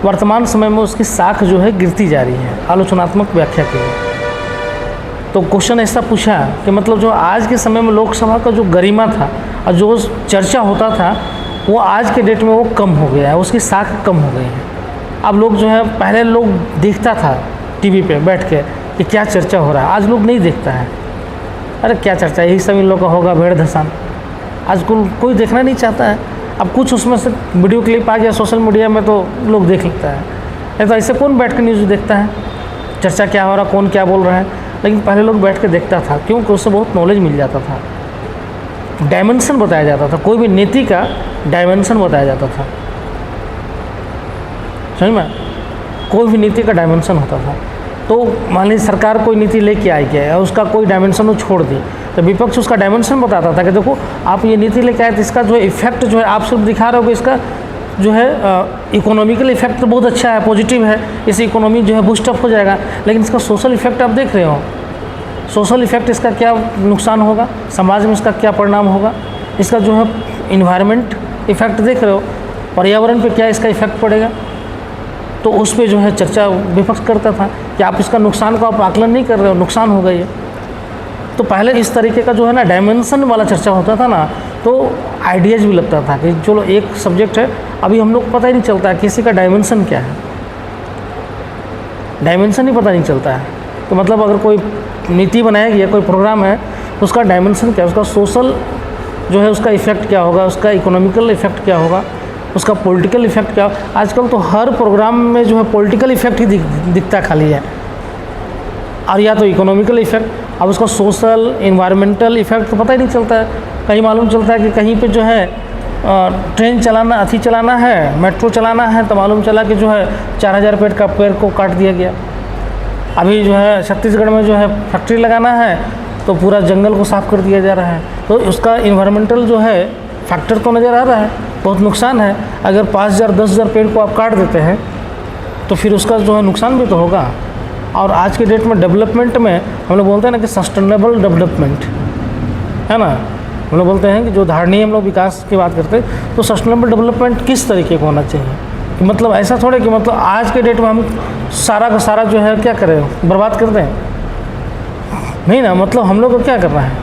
वर्तमान समय में उसकी साख जो है गिरती जा रही है। आलोचनात्मक व्याख्या की है। तो क्वेश्चन ऐसा पूछा कि मतलब जो आज के समय में लोकसभा का जो गरिमा था और जो चर्चा होता था वो आज के डेट में वो कम हो गया है, उसकी साख कम हो गई है। अब लोग जो है, पहले लोग देखता था टीवी पे बैठ के कि क्या चर्चा हो रहा है, आज लोग नहीं देखता है। अरे क्या चर्चा, यही सब इन लोग का होगा, भेड़ धसान, आज कोई देखना नहीं चाहता है। अब कुछ उसमें से वीडियो क्लिप आ गया सोशल मीडिया में तो लोग देख लेता है, नहीं तो ऐसे कौन बैठ के न्यूज़ देखता है, चर्चा क्या हो रहा, कौन क्या बोल रहा है। लेकिन पहले लोग बैठ के देखता था, क्योंकि उससे बहुत नॉलेज मिल जाता था, डायमेंशन बताया जाता था, कोई भी नीति का डायमेंशन बताया जाता था, समझ में, कोई भी नीति का डायमेंशन होता था। तो मान लीजिए सरकार कोई नीति लेके आई है और उसका कोई डायमेंशन वो छोड़ दी, तो विपक्ष उसका डायमेंशन बताता था कि देखो आप ये नीति लेके आए तो इसका जो है इफेक्ट जो है आप सिर्फ दिखा रहे हो कि इसका जो है इकोनॉमिकल इफेक्ट तो बहुत अच्छा है, पॉजिटिव है, इससे इकोनॉमी जो है बूस्टअप हो जाएगा, लेकिन इसका सोशल इफेक्ट आप देख रहे हो, सोशल इफेक्ट इसका क्या नुकसान होगा, समाज में इसका क्या परिणाम होगा, इसका जो है इन्वायरमेंट इफेक्ट देख रहे हो, पर्यावरण पे क्या इसका इफेक्ट पड़ेगा, तो उस पे जो है चर्चा विपक्ष करता था कि आप इसका नुकसान को आप आकलन नहीं कर रहे हो, नुकसान हो गई है। तो पहले इस तरीके का जो है ना डायमेंशन वाला चर्चा होता था ना, तो आइडियाज़ भी लगता था कि चलो एक सब्जेक्ट है, अभी हम लोग को पता ही नहीं चलता है किसी का डायमेंशन क्या है, डायमेंशन ही पता नहीं चलता है। तो मतलब अगर कोई नीति बनाएगी या कोई प्रोग्राम है, उसका डायमेंशन क्या है, उसका सोशल जो है उसका इफ़ेक्ट क्या होगा, उसका इकोनॉमिकल इफ़ेक्ट क्या होगा, उसका पॉलिटिकल इफ़ेक्ट क्या। आजकल तो हर प्रोग्राम में जो है पॉलिटिकल इफ़ेक्ट ही दिखता खाली है, और या तो इकोनॉमिकल इफ़ेक्ट। अब उसका सोशल इन्वायरमेंटल इफ़ेक्ट तो पता ही नहीं चलता है। कहीं मालूम चलता है कि कहीं पे जो है ट्रेन चलाना, अथी चलाना है, मेट्रो चलाना है, तो मालूम चला कि जो है 4000 पेड़ को काट दिया गया। अभी जो है छत्तीसगढ़ में जो है फैक्ट्री लगाना है, तो पूरा जंगल को साफ़ कर दिया जा रहा है। तो उसका इन्वायरमेंटल जो है फैक्टर तो नज़र आ रहा है, बहुत नुकसान है। अगर 5000 10,000 पेड़ को आप काट देते हैं तो फिर उसका जो है नुकसान भी तो होगा। और आज के डेट में डेवलपमेंट में हम लोग बोलते हैं ना कि सस्टेनेबल डेवलपमेंट है ना, हम लोग बोलते हैं कि जो धारणीय हम लोग विकास की बात करते हैं, तो सस्टेनेबल डेवलपमेंट किस तरीके का होना चाहिए कि मतलब ऐसा थोड़े कि मतलब आज के डेट में हम सारा का सारा जो है क्या करें, बर्बाद कर दें, नहीं ना। मतलब हम लोग को क्या करना है,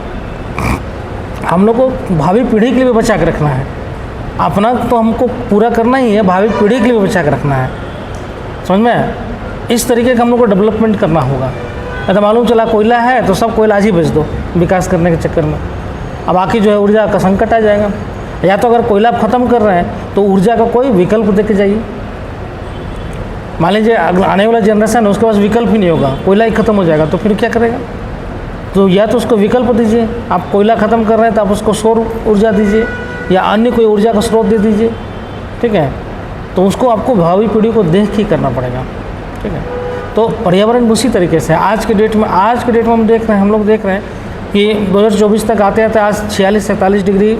हम लोग को भावी पीढ़ी के लिए भी बचा के रखना है। अपना तो हमको पूरा करना ही है, भावी पीढ़ी के लिए भी बचा के रखना है, समझ में। इस तरीके का हम लोग को डेवलपमेंट करना होगा। तो मालूम चला कोयला है तो सब कोयला आज ही बेच दो विकास करने के चक्कर में, अब बाकी जो है ऊर्जा का संकट आ जाएगा। या तो अगर कोयला ख़त्म कर रहे हैं तो ऊर्जा का कोई विकल्प दे के जाइए। मान लीजिए आने वाला जनरेशन है, उसके पास विकल्प ही नहीं होगा, कोयला ही ख़त्म हो जाएगा, तो फिर क्या करेगा। तो या तो उसको विकल्प दीजिए, आप कोयला ख़त्म कर रहे हैं तो आप उसको सौर ऊर्जा दीजिए या अन्य कोई ऊर्जा का स्रोत दे दीजिए, ठीक है। तो उसको आपको भावी पीढ़ी को देख के करना पड़ेगा, ठीक है। तो पर्यावरण उसी तरीके से आज के डेट में हम लोग देख रहे हैं कि 2024 तक आते आते आज 46-47 डिग्री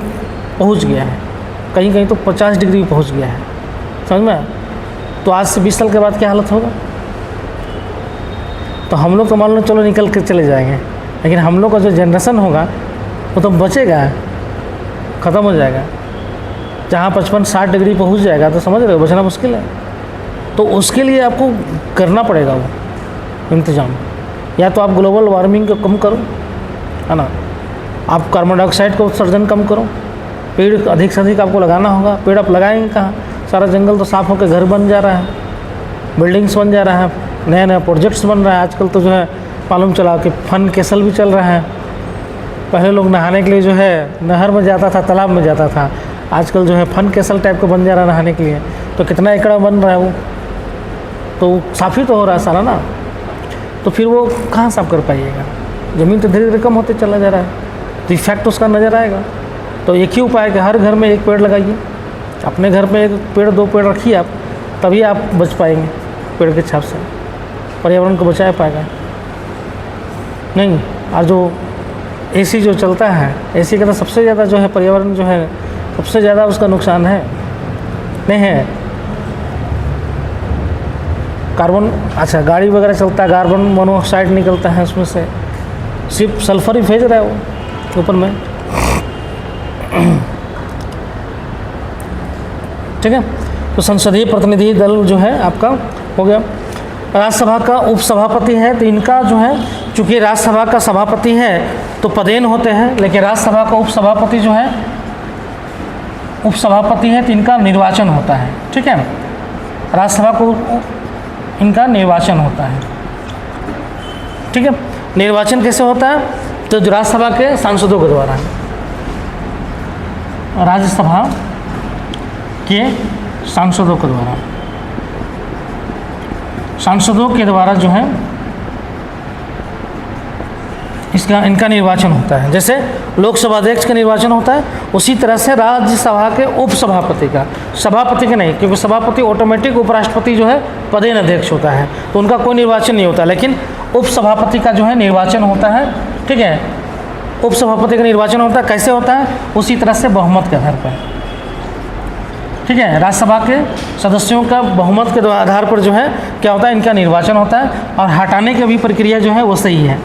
पहुंच गया है, कहीं कहीं तो 50 डिग्री पहुंच गया है, समझ में। तो आज से 20 साल के बाद क्या हालत होगा। तो हम लोग तो मान लो चलो निकल के चले जाएंगे, लेकिन हम लोग का जो जनरेशन होगा वो तो बचेगा, ख़त्म हो जाएगा। जहाँ 55-60 डिग्री पहुंच जाएगा तो समझ रहे हो बचना मुश्किल है। तो उसके लिए आपको करना पड़ेगा वो इंतज़ाम। या तो आप ग्लोबल वार्मिंग को कम करो, है ना, आप कार्बन डाइऑक्साइड का उत्सर्जन कम करो, पेड़ अधिक से अधिक आपको लगाना होगा। पेड़ आप लगाएंगे कहाँ, सारा जंगल तो साफ़ होकर घर बन जा रहा है, बिल्डिंग्स बन जा रहा है, नया नया प्रोजेक्ट्स बन रहा है। आजकल तो जो है मालूम चला कि फन कैसल भी चल रहा है। पहले लोग नहाने के लिए जो है नहर में जाता था, तालाब में जाता था, आजकल जो है फन कैसल टाइप का बन जा रहा है नहाने के लिए। तो कितना एकड़ बन रहा है वो, तो साफ़ ही तो हो रहा है सारा ना। तो फिर वो कहाँ साफ कर पाइएगा, ज़मीन तो धीरे धीरे कम होते चला जा रहा है, तो इफेक्ट उसका नज़र आएगा। तो एक ही उपाय है कि हर घर में एक पेड़ लगाइए, अपने घर में 1 पेड़ 2 पेड़ रखिए आप, तभी आप बच पाएंगे पेड़ के छाप से, पर्यावरण को बचा पाएगा नहीं। और जो एसी जो चलता है, एसी का तो सबसे ज़्यादा जो है पर्यावरण जो है सबसे ज़्यादा उसका नुकसान है, नहीं है। कार्बन, अच्छा गाड़ी वगैरह चलता है, कार्बन मोनोऑक्साइड निकलता है उसमें से, सिर्फ सल्फर ही भेज रहा है वो ऊपर में, ठीक है। तो संसदीय प्रतिनिधि दल जो है आपका हो गया। राज्यसभा का उपसभापति है, तो इनका जो है चूँकि राज्यसभा का सभापति है तो पदेन होते हैं, लेकिन राज्यसभा का उपसभापति जो है उपसभापति है तो इनका निर्वाचन होता है, ठीक है। राज्यसभा को इनका निर्वाचन होता है, ठीक है। निर्वाचन कैसे होता है, तो जो राज्यसभा के सांसदों के द्वारा, राज्यसभा के सांसदों के द्वारा, सांसदों के द्वारा जो है इनका निर्वाचन होता है। जैसे लोकसभा अध्यक्ष का निर्वाचन होता है, उसी तरह से राज्यसभा के उपसभापति का, सभापति का नहीं, क्योंकि सभापति ऑटोमेटिक उपराष्ट्रपति जो है पदेन अध्यक्ष होता है, तो उनका कोई निर्वाचन नहीं होता, लेकिन उपसभापति का जो है निर्वाचन होता है, ठीक है। उपसभापति का निर्वाचन होता है, कैसे होता है, उसी तरह से बहुमत के आधार पर, ठीक है। राज्यसभा के सदस्यों का बहुमत के आधार पर जो है क्या होता है, इनका निर्वाचन होता है। और हटाने की भी प्रक्रिया जो है वो सही है,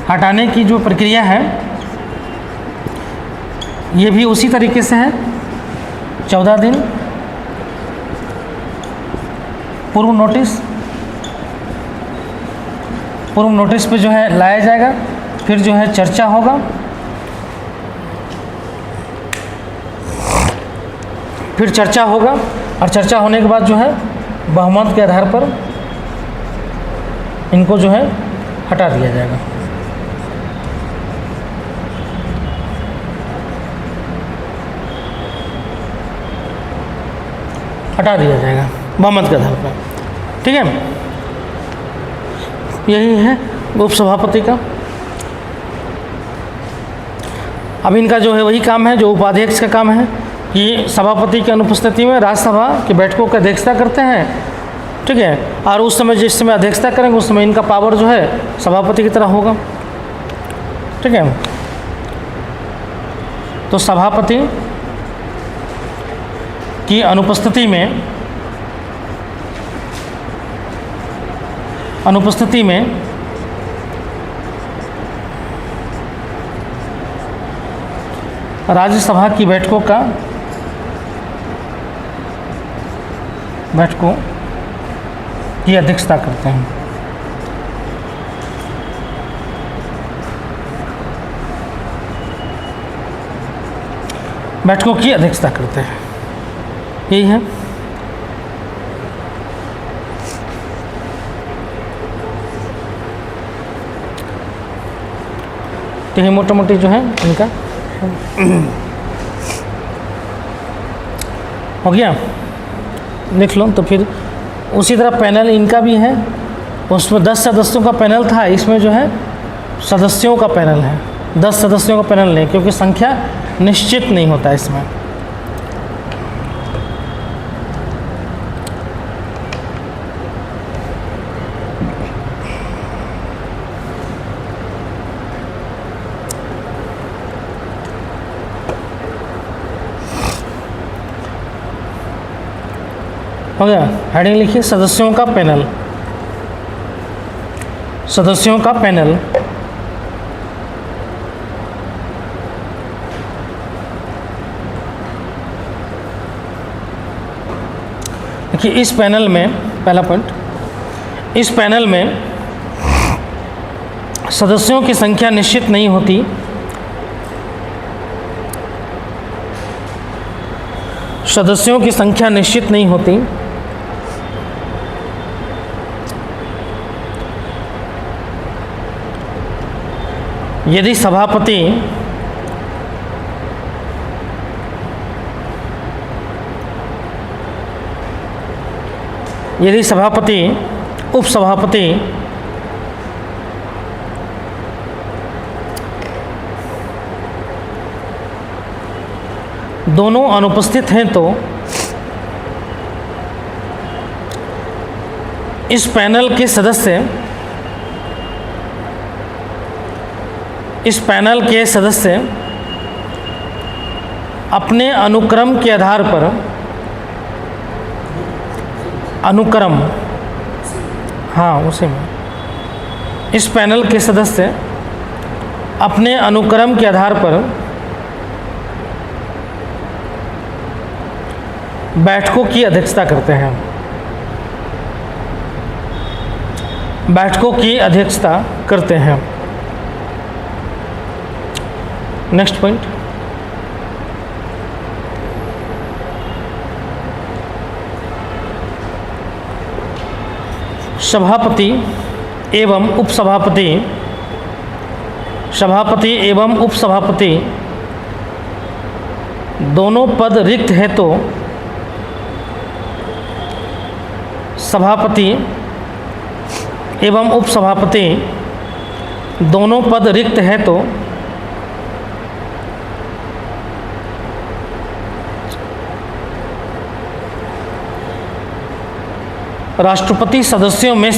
हटाने की जो प्रक्रिया है ये भी उसी तरीके से है, 14 दिन पूर्व नोटिस पे जो है लाया जाएगा, फिर जो है चर्चा होगा, फिर चर्चा होगा और चर्चा होने के बाद जो है बहुमत के आधार पर इनको जो है हटा दिया जाएगा। हटा दिया जाएगा बहुमत के आधार पर, ठीक है। यही है उपसभापति का। अब इनका जो है वही काम है जो उपाध्यक्ष का काम है कि सभापति की अनुपस्थिति में राज्यसभा की बैठकों की अध्यक्षता करते हैं, ठीक है। और उस समय जिस समय अध्यक्षता करेंगे उस समय इनका पावर जो है सभापति की तरह होगा, ठीक है। तो सभापति की अनुपस्थिति में राज्यसभा की बैठकों की अध्यक्षता करते हैं। बैठकों की अध्यक्षता करते हैं, यही है। तो ये मोटा मोटी जो है इनका हो गया, लिख लो। तो फिर उसी तरह पैनल इनका भी है, उसमें 10 सदस्यों का पैनल था, इसमें जो है सदस्यों का पैनल है। 10 सदस्यों का पैनल नहीं, क्योंकि संख्या निश्चित नहीं होता इसमें। हो गया, हेडिंग लिखिए सदस्यों का पैनल। सदस्यों का पैनल देखिए, इस पैनल में पहला पॉइंट, इस पैनल में सदस्यों की संख्या निश्चित नहीं होती। सदस्यों की संख्या निश्चित नहीं होती। यदि सभापति उपसभापति दोनों अनुपस्थित हैं तो इस पैनल के सदस्य अपने अनुक्रम के आधार पर इस पैनल के सदस्य अपने अनुक्रम के आधार पर बैठकों की अध्यक्षता करते हैं। बैठकों की अध्यक्षता करते हैं। नेक्स्ट पॉइंट, सभापति एवं उपसभापति दोनों पद रिक्त है तो सभापति एवं उपसभापति दोनों पद रिक्त है तो राष्ट्रपति सदस्यों में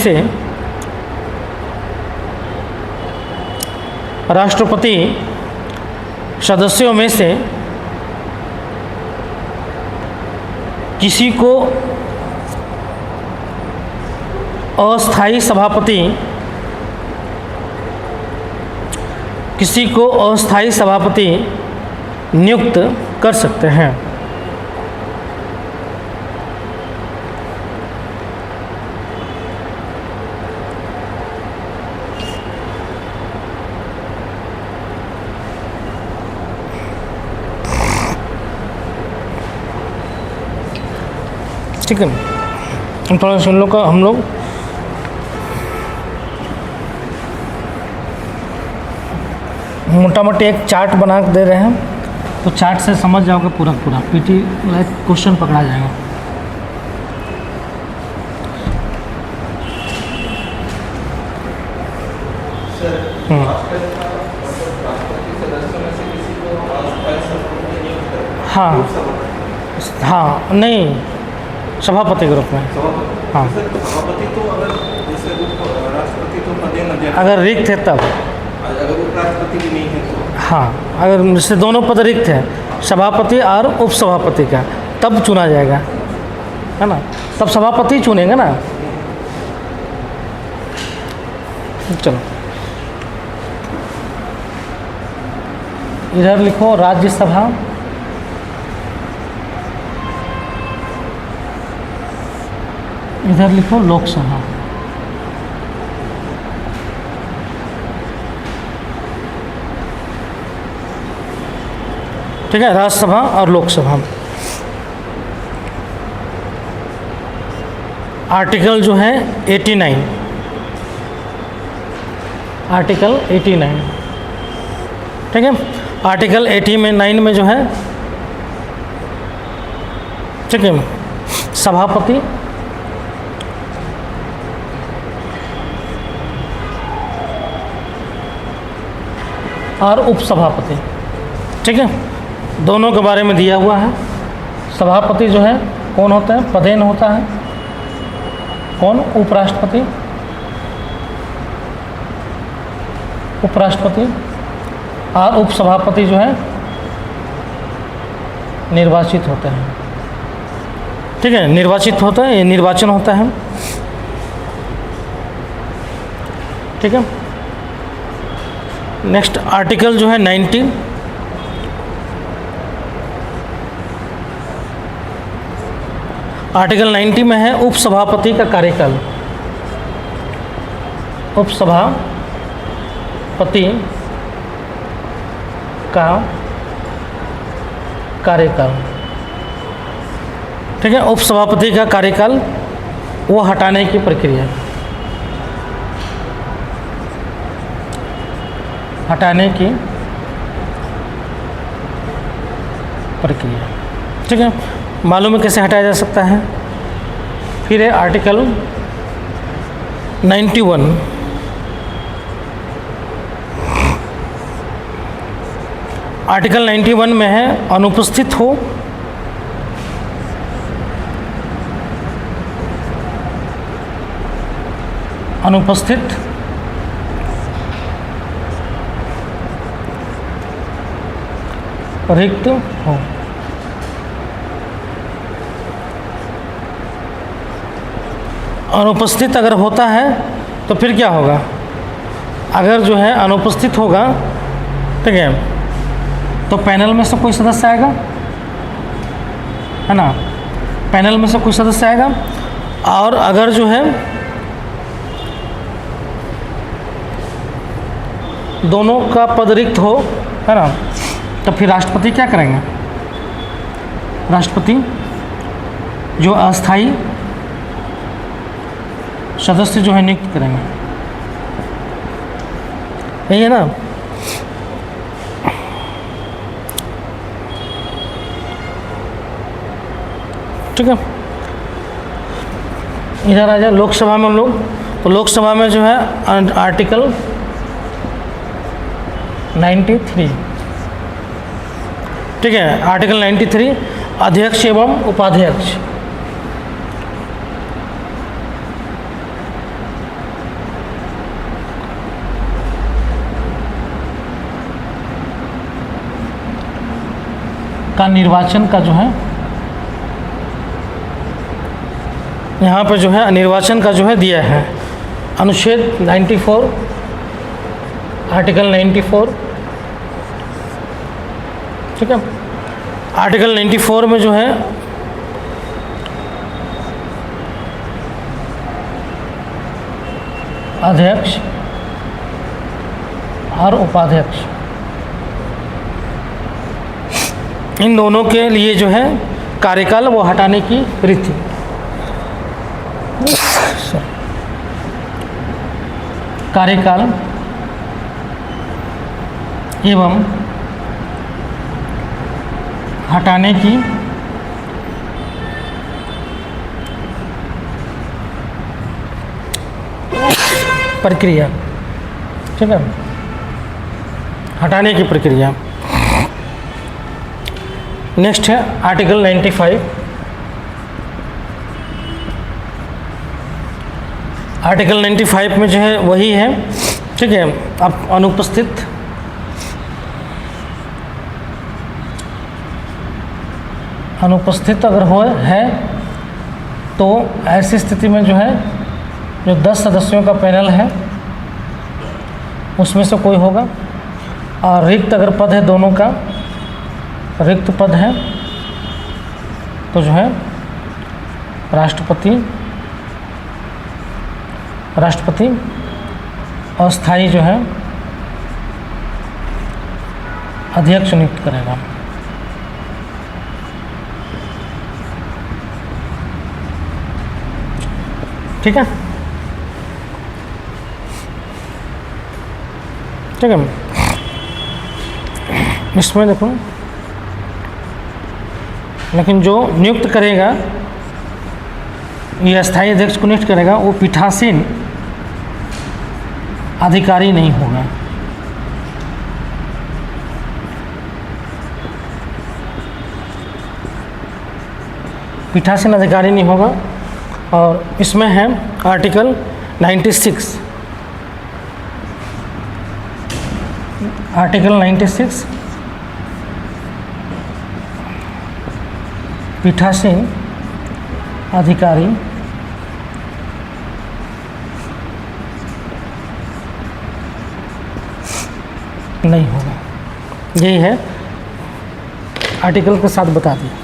से किसी को अस्थायी सभापति नियुक्त कर सकते हैं। ठीक है। हम थोड़ा सुन लो का हम लोग मोटा मोटी एक चार्ट बना के दे रहे हैं, तो चार्ट से समझ जाओगे पूरा पूरा पीटी लाइक क्वेश्चन पकड़ा जाएगा। हाँ हाँ, नहीं सभापति के रूप में। हाँ, सभापति तो अगर जैसे राष्ट्रपति तो पदे न दे, अगर रिक्त है तब। अगर उपराष्ट्रपति भी नहीं है तो। हाँ, अगर जैसे दोनों पद रिक्त है, सभापति और उपसभापति का, तब चुना जाएगा, है ना, तब सभापति चुनेंगे ना। चलो इधर लिखो राज्यसभा, इधर लिखो लोकसभा। ठीक है, राज्यसभा और लोकसभा। आर्टिकल जो है 89, आर्टिकल 89, ठीक है। आर्टिकल 89 में जो है, ठीक है, सभापति और उपसभापति, ठीक है, दोनों के बारे में दिया हुआ है। सभापति जो है कौन होता है, पदेन होता है, कौन, उपराष्ट्रपति, उपराष्ट्रपति, और उपसभापति जो है निर्वाचित होते हैं, ठीक है, निर्वाचित होता है, ये निर्वाचन होता है, ठीक है। नेक्स्ट आर्टिकल जो है 90, आर्टिकल 90 में है उपसभापति का कार्यकाल, उपसभापति का कार्यकाल, ठीक है। उपसभापति का कार्यकाल वो हटाने की प्रक्रिया, हटाने की प्रक्रिया, ठीक है। मालूम है कैसे हटाया जा सकता है। फिर है आर्टिकल 91, आर्टिकल 91 में है अनुपस्थित हो, अनुपस्थित रिक्त हो, अनुपस्थित अगर होता है तो फिर क्या होगा, अगर जो है अनुपस्थित होगा, ठीक है, तो पैनल में से कोई सदस्य आएगा, है ना, पैनल में से कोई सदस्य आएगा, और अगर जो है दोनों का पद रिक्त हो, है ना, तो फिर राष्ट्रपति क्या करेंगे, राष्ट्रपति जो अस्थाई सदस्य जो है नियुक्त करेंगे, यही है ना। ठीक है, इधर आ जाए लोकसभा में हम लोग, तो लोकसभा में जो है आर्टिकल 93, ठीक है, आर्टिकल 93 अध्यक्ष एवं उपाध्यक्ष, का निर्वाचन का जो है, यहाँ पर जो है निर्वाचन का जो है दिया है अनुच्छेद 94, आर्टिकल 94, ठीक है। आर्टिकल 94 में जो है अध्यक्ष और उपाध्यक्ष इन दोनों के लिए जो है कार्यकाल वो हटाने की रीति, कार्यकाल एवं हटाने की प्रक्रिया, ठीक है, हटाने की प्रक्रिया। नेक्स्ट है आर्टिकल 95। आर्टिकल 95 में जो है वही है, ठीक है। अब अनुपस्थित अगर हो है तो ऐसी स्थिति में जो है जो 10 सदस्यों का पैनल है उसमें से कोई होगा, और रिक्त अगर पद है, दोनों का रिक्त पद है तो जो है राष्ट्रपति अस्थायी जो है अध्यक्ष नियुक्त करेगा। ठीक है, ठीक है। इसमें देखो, लेकिन जो नियुक्त करेगा, ये अस्थायी अध्यक्ष को नियुक्त करेगा, वो पीठासीन अधिकारी नहीं होगा। पीठासीन अधिकारी नहीं होगा। और इसमें है आर्टिकल 96। आर्टिकल 96 पीठासीन अधिकारी नहीं होगा। यही है, आर्टिकल के साथ बता दिया।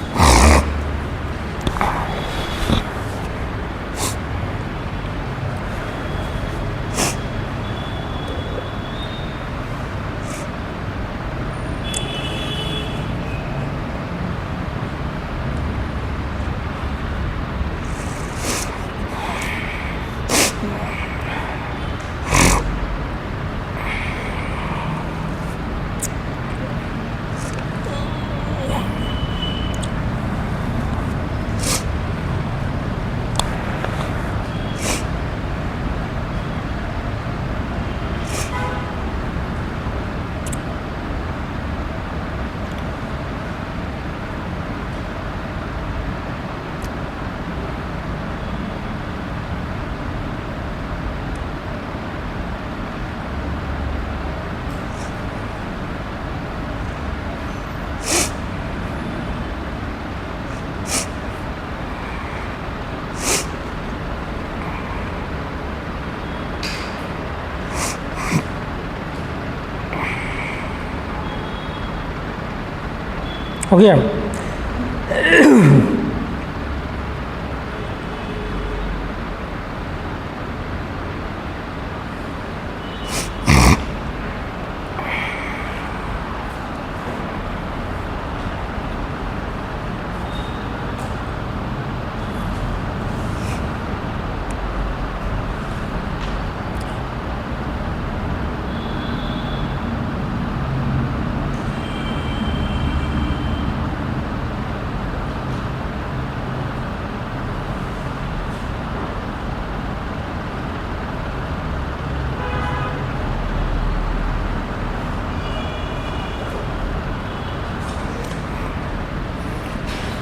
हो गया।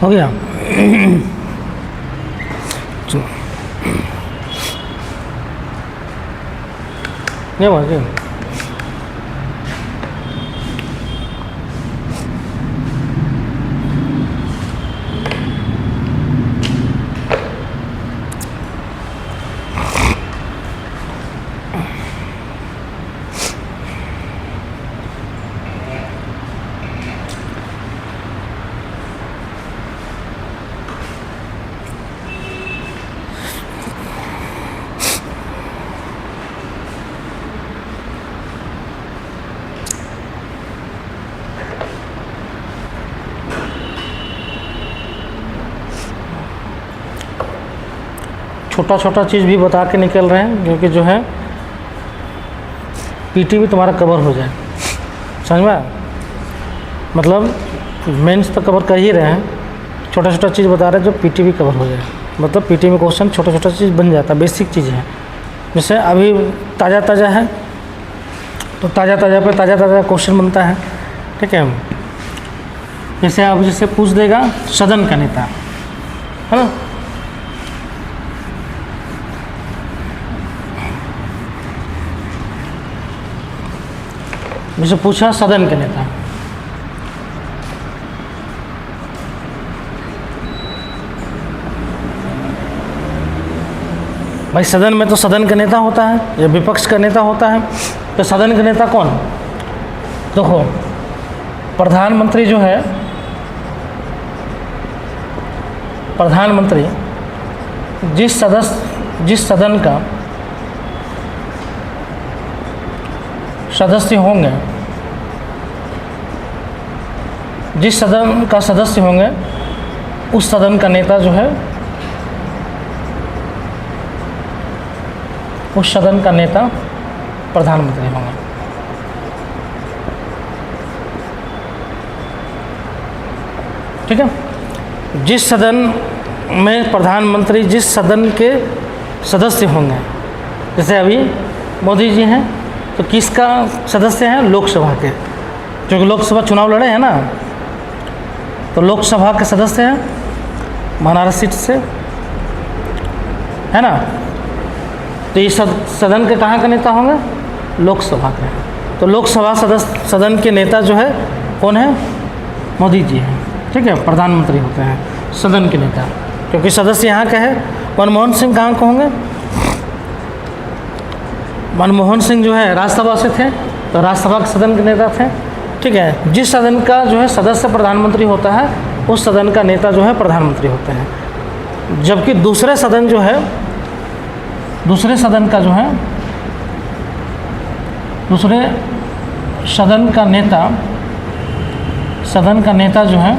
हो गया। चलो, ये बात है। छोटा छोटा चीज़ भी बता के निकल रहे हैं, क्योंकि जो है पीटी भी तुम्हारा कवर हो जाए। समझ में आया? मतलब मेंस तो कवर कर ही रहे हैं, छोटा छोटा चीज़ बता रहे हैं जो पीटी भी कवर हो जाए। मतलब पीटी में क्वेश्चन छोटा छोटा चीज़ बन जाता है, बेसिक चीज़ है। जैसे अभी ताज़ा ताज़ा है तो ताज़ा ताज़ा पे ताज़ा ताज़ा क्वेश्चन बनता है, ठीक है। जैसे अब जैसे पूछ देगा सदन का नेता, है ना, जैसे पूछा सदन के नेता, भाई सदन में तो सदन का नेता होता है या विपक्ष का नेता होता है, तो सदन का नेता कौन? देखो प्रधानमंत्री जो है, प्रधानमंत्री जिस सदन का सदस्य होंगे, जिस सदन का सदस्य होंगे उस सदन का नेता जो है, उस सदन का नेता प्रधानमंत्री होंगे। ठीक है, जिस सदन में प्रधानमंत्री जिस सदन के सदस्य होंगे, जैसे अभी मोदी जी हैं तो किसका सदस्य हैं? लोकसभा के, क्योंकि लोकसभा चुनाव लड़े हैं ना, तो लोकसभा के सदस्य हैं बनारस सीट से, है ना। तो ये सदन के कहाँ के नेता होंगे? लोकसभा के। तो लोकसभा सदन के नेता जो है कौन है? मोदी जी हैं, ठीक है, प्रधानमंत्री होते हैं सदन के नेता, क्योंकि सदस्य यहाँ के हैं। मनमोहन सिंह कहाँ के होंगे? मनमोहन सिंह जो है राज्यसभा से थे, तो राज्यसभा के सदन के नेता थे, ठीक है। जिस सदन का जो है सदस्य प्रधानमंत्री होता है उस सदन का नेता जो है प्रधानमंत्री होते हैं। जबकि दूसरे सदन जो है, दूसरे सदन का जो है, दूसरे सदन का नेता जो है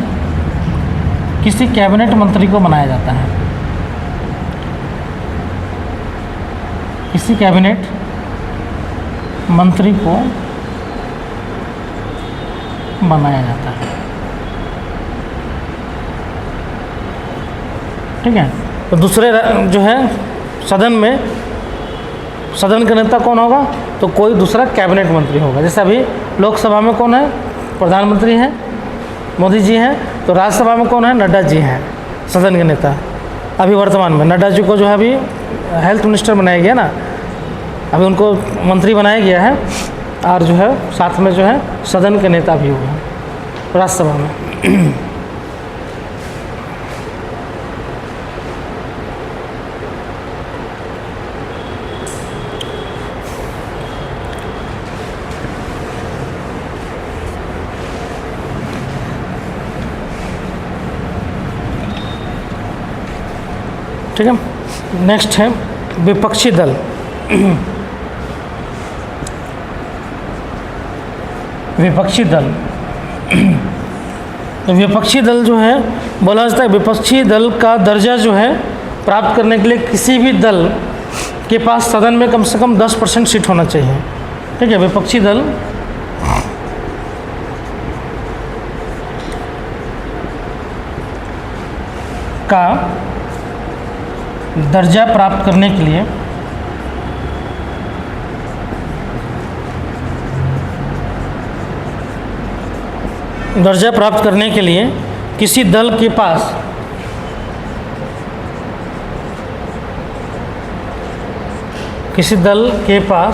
किसी कैबिनेट मंत्री को बनाया जाता है, किसी कैबिनेट मंत्री को बनाया जाता है, ठीक है। तो दूसरे जो है सदन में सदन का नेता कौन होगा? तो कोई दूसरा कैबिनेट मंत्री होगा। जैसे अभी लोकसभा में कौन है? प्रधानमंत्री हैं, मोदी जी हैं। तो राज्यसभा में कौन है? नड्डा जी हैं, सदन के नेता। अभी वर्तमान में नड्डा जी को जो है अभी हेल्थ मिनिस्टर बनाया गया ना, अभी उनको मंत्री बनाया गया है, और जो है साथ में जो है सदन के नेता भी हुए राज्यसभा में। ठीक है, नेक्स्ट है विपक्षी दल। विपक्षी दल, तो विपक्षी दल जो है बोला जाता है, विपक्षी दल का दर्जा जो है प्राप्त करने के लिए किसी भी दल के पास सदन में कम से कम 10% सीट होना चाहिए, ठीक है। विपक्षी दल का दर्जा प्राप्त करने के लिए किसी दल के पास किसी दल के पास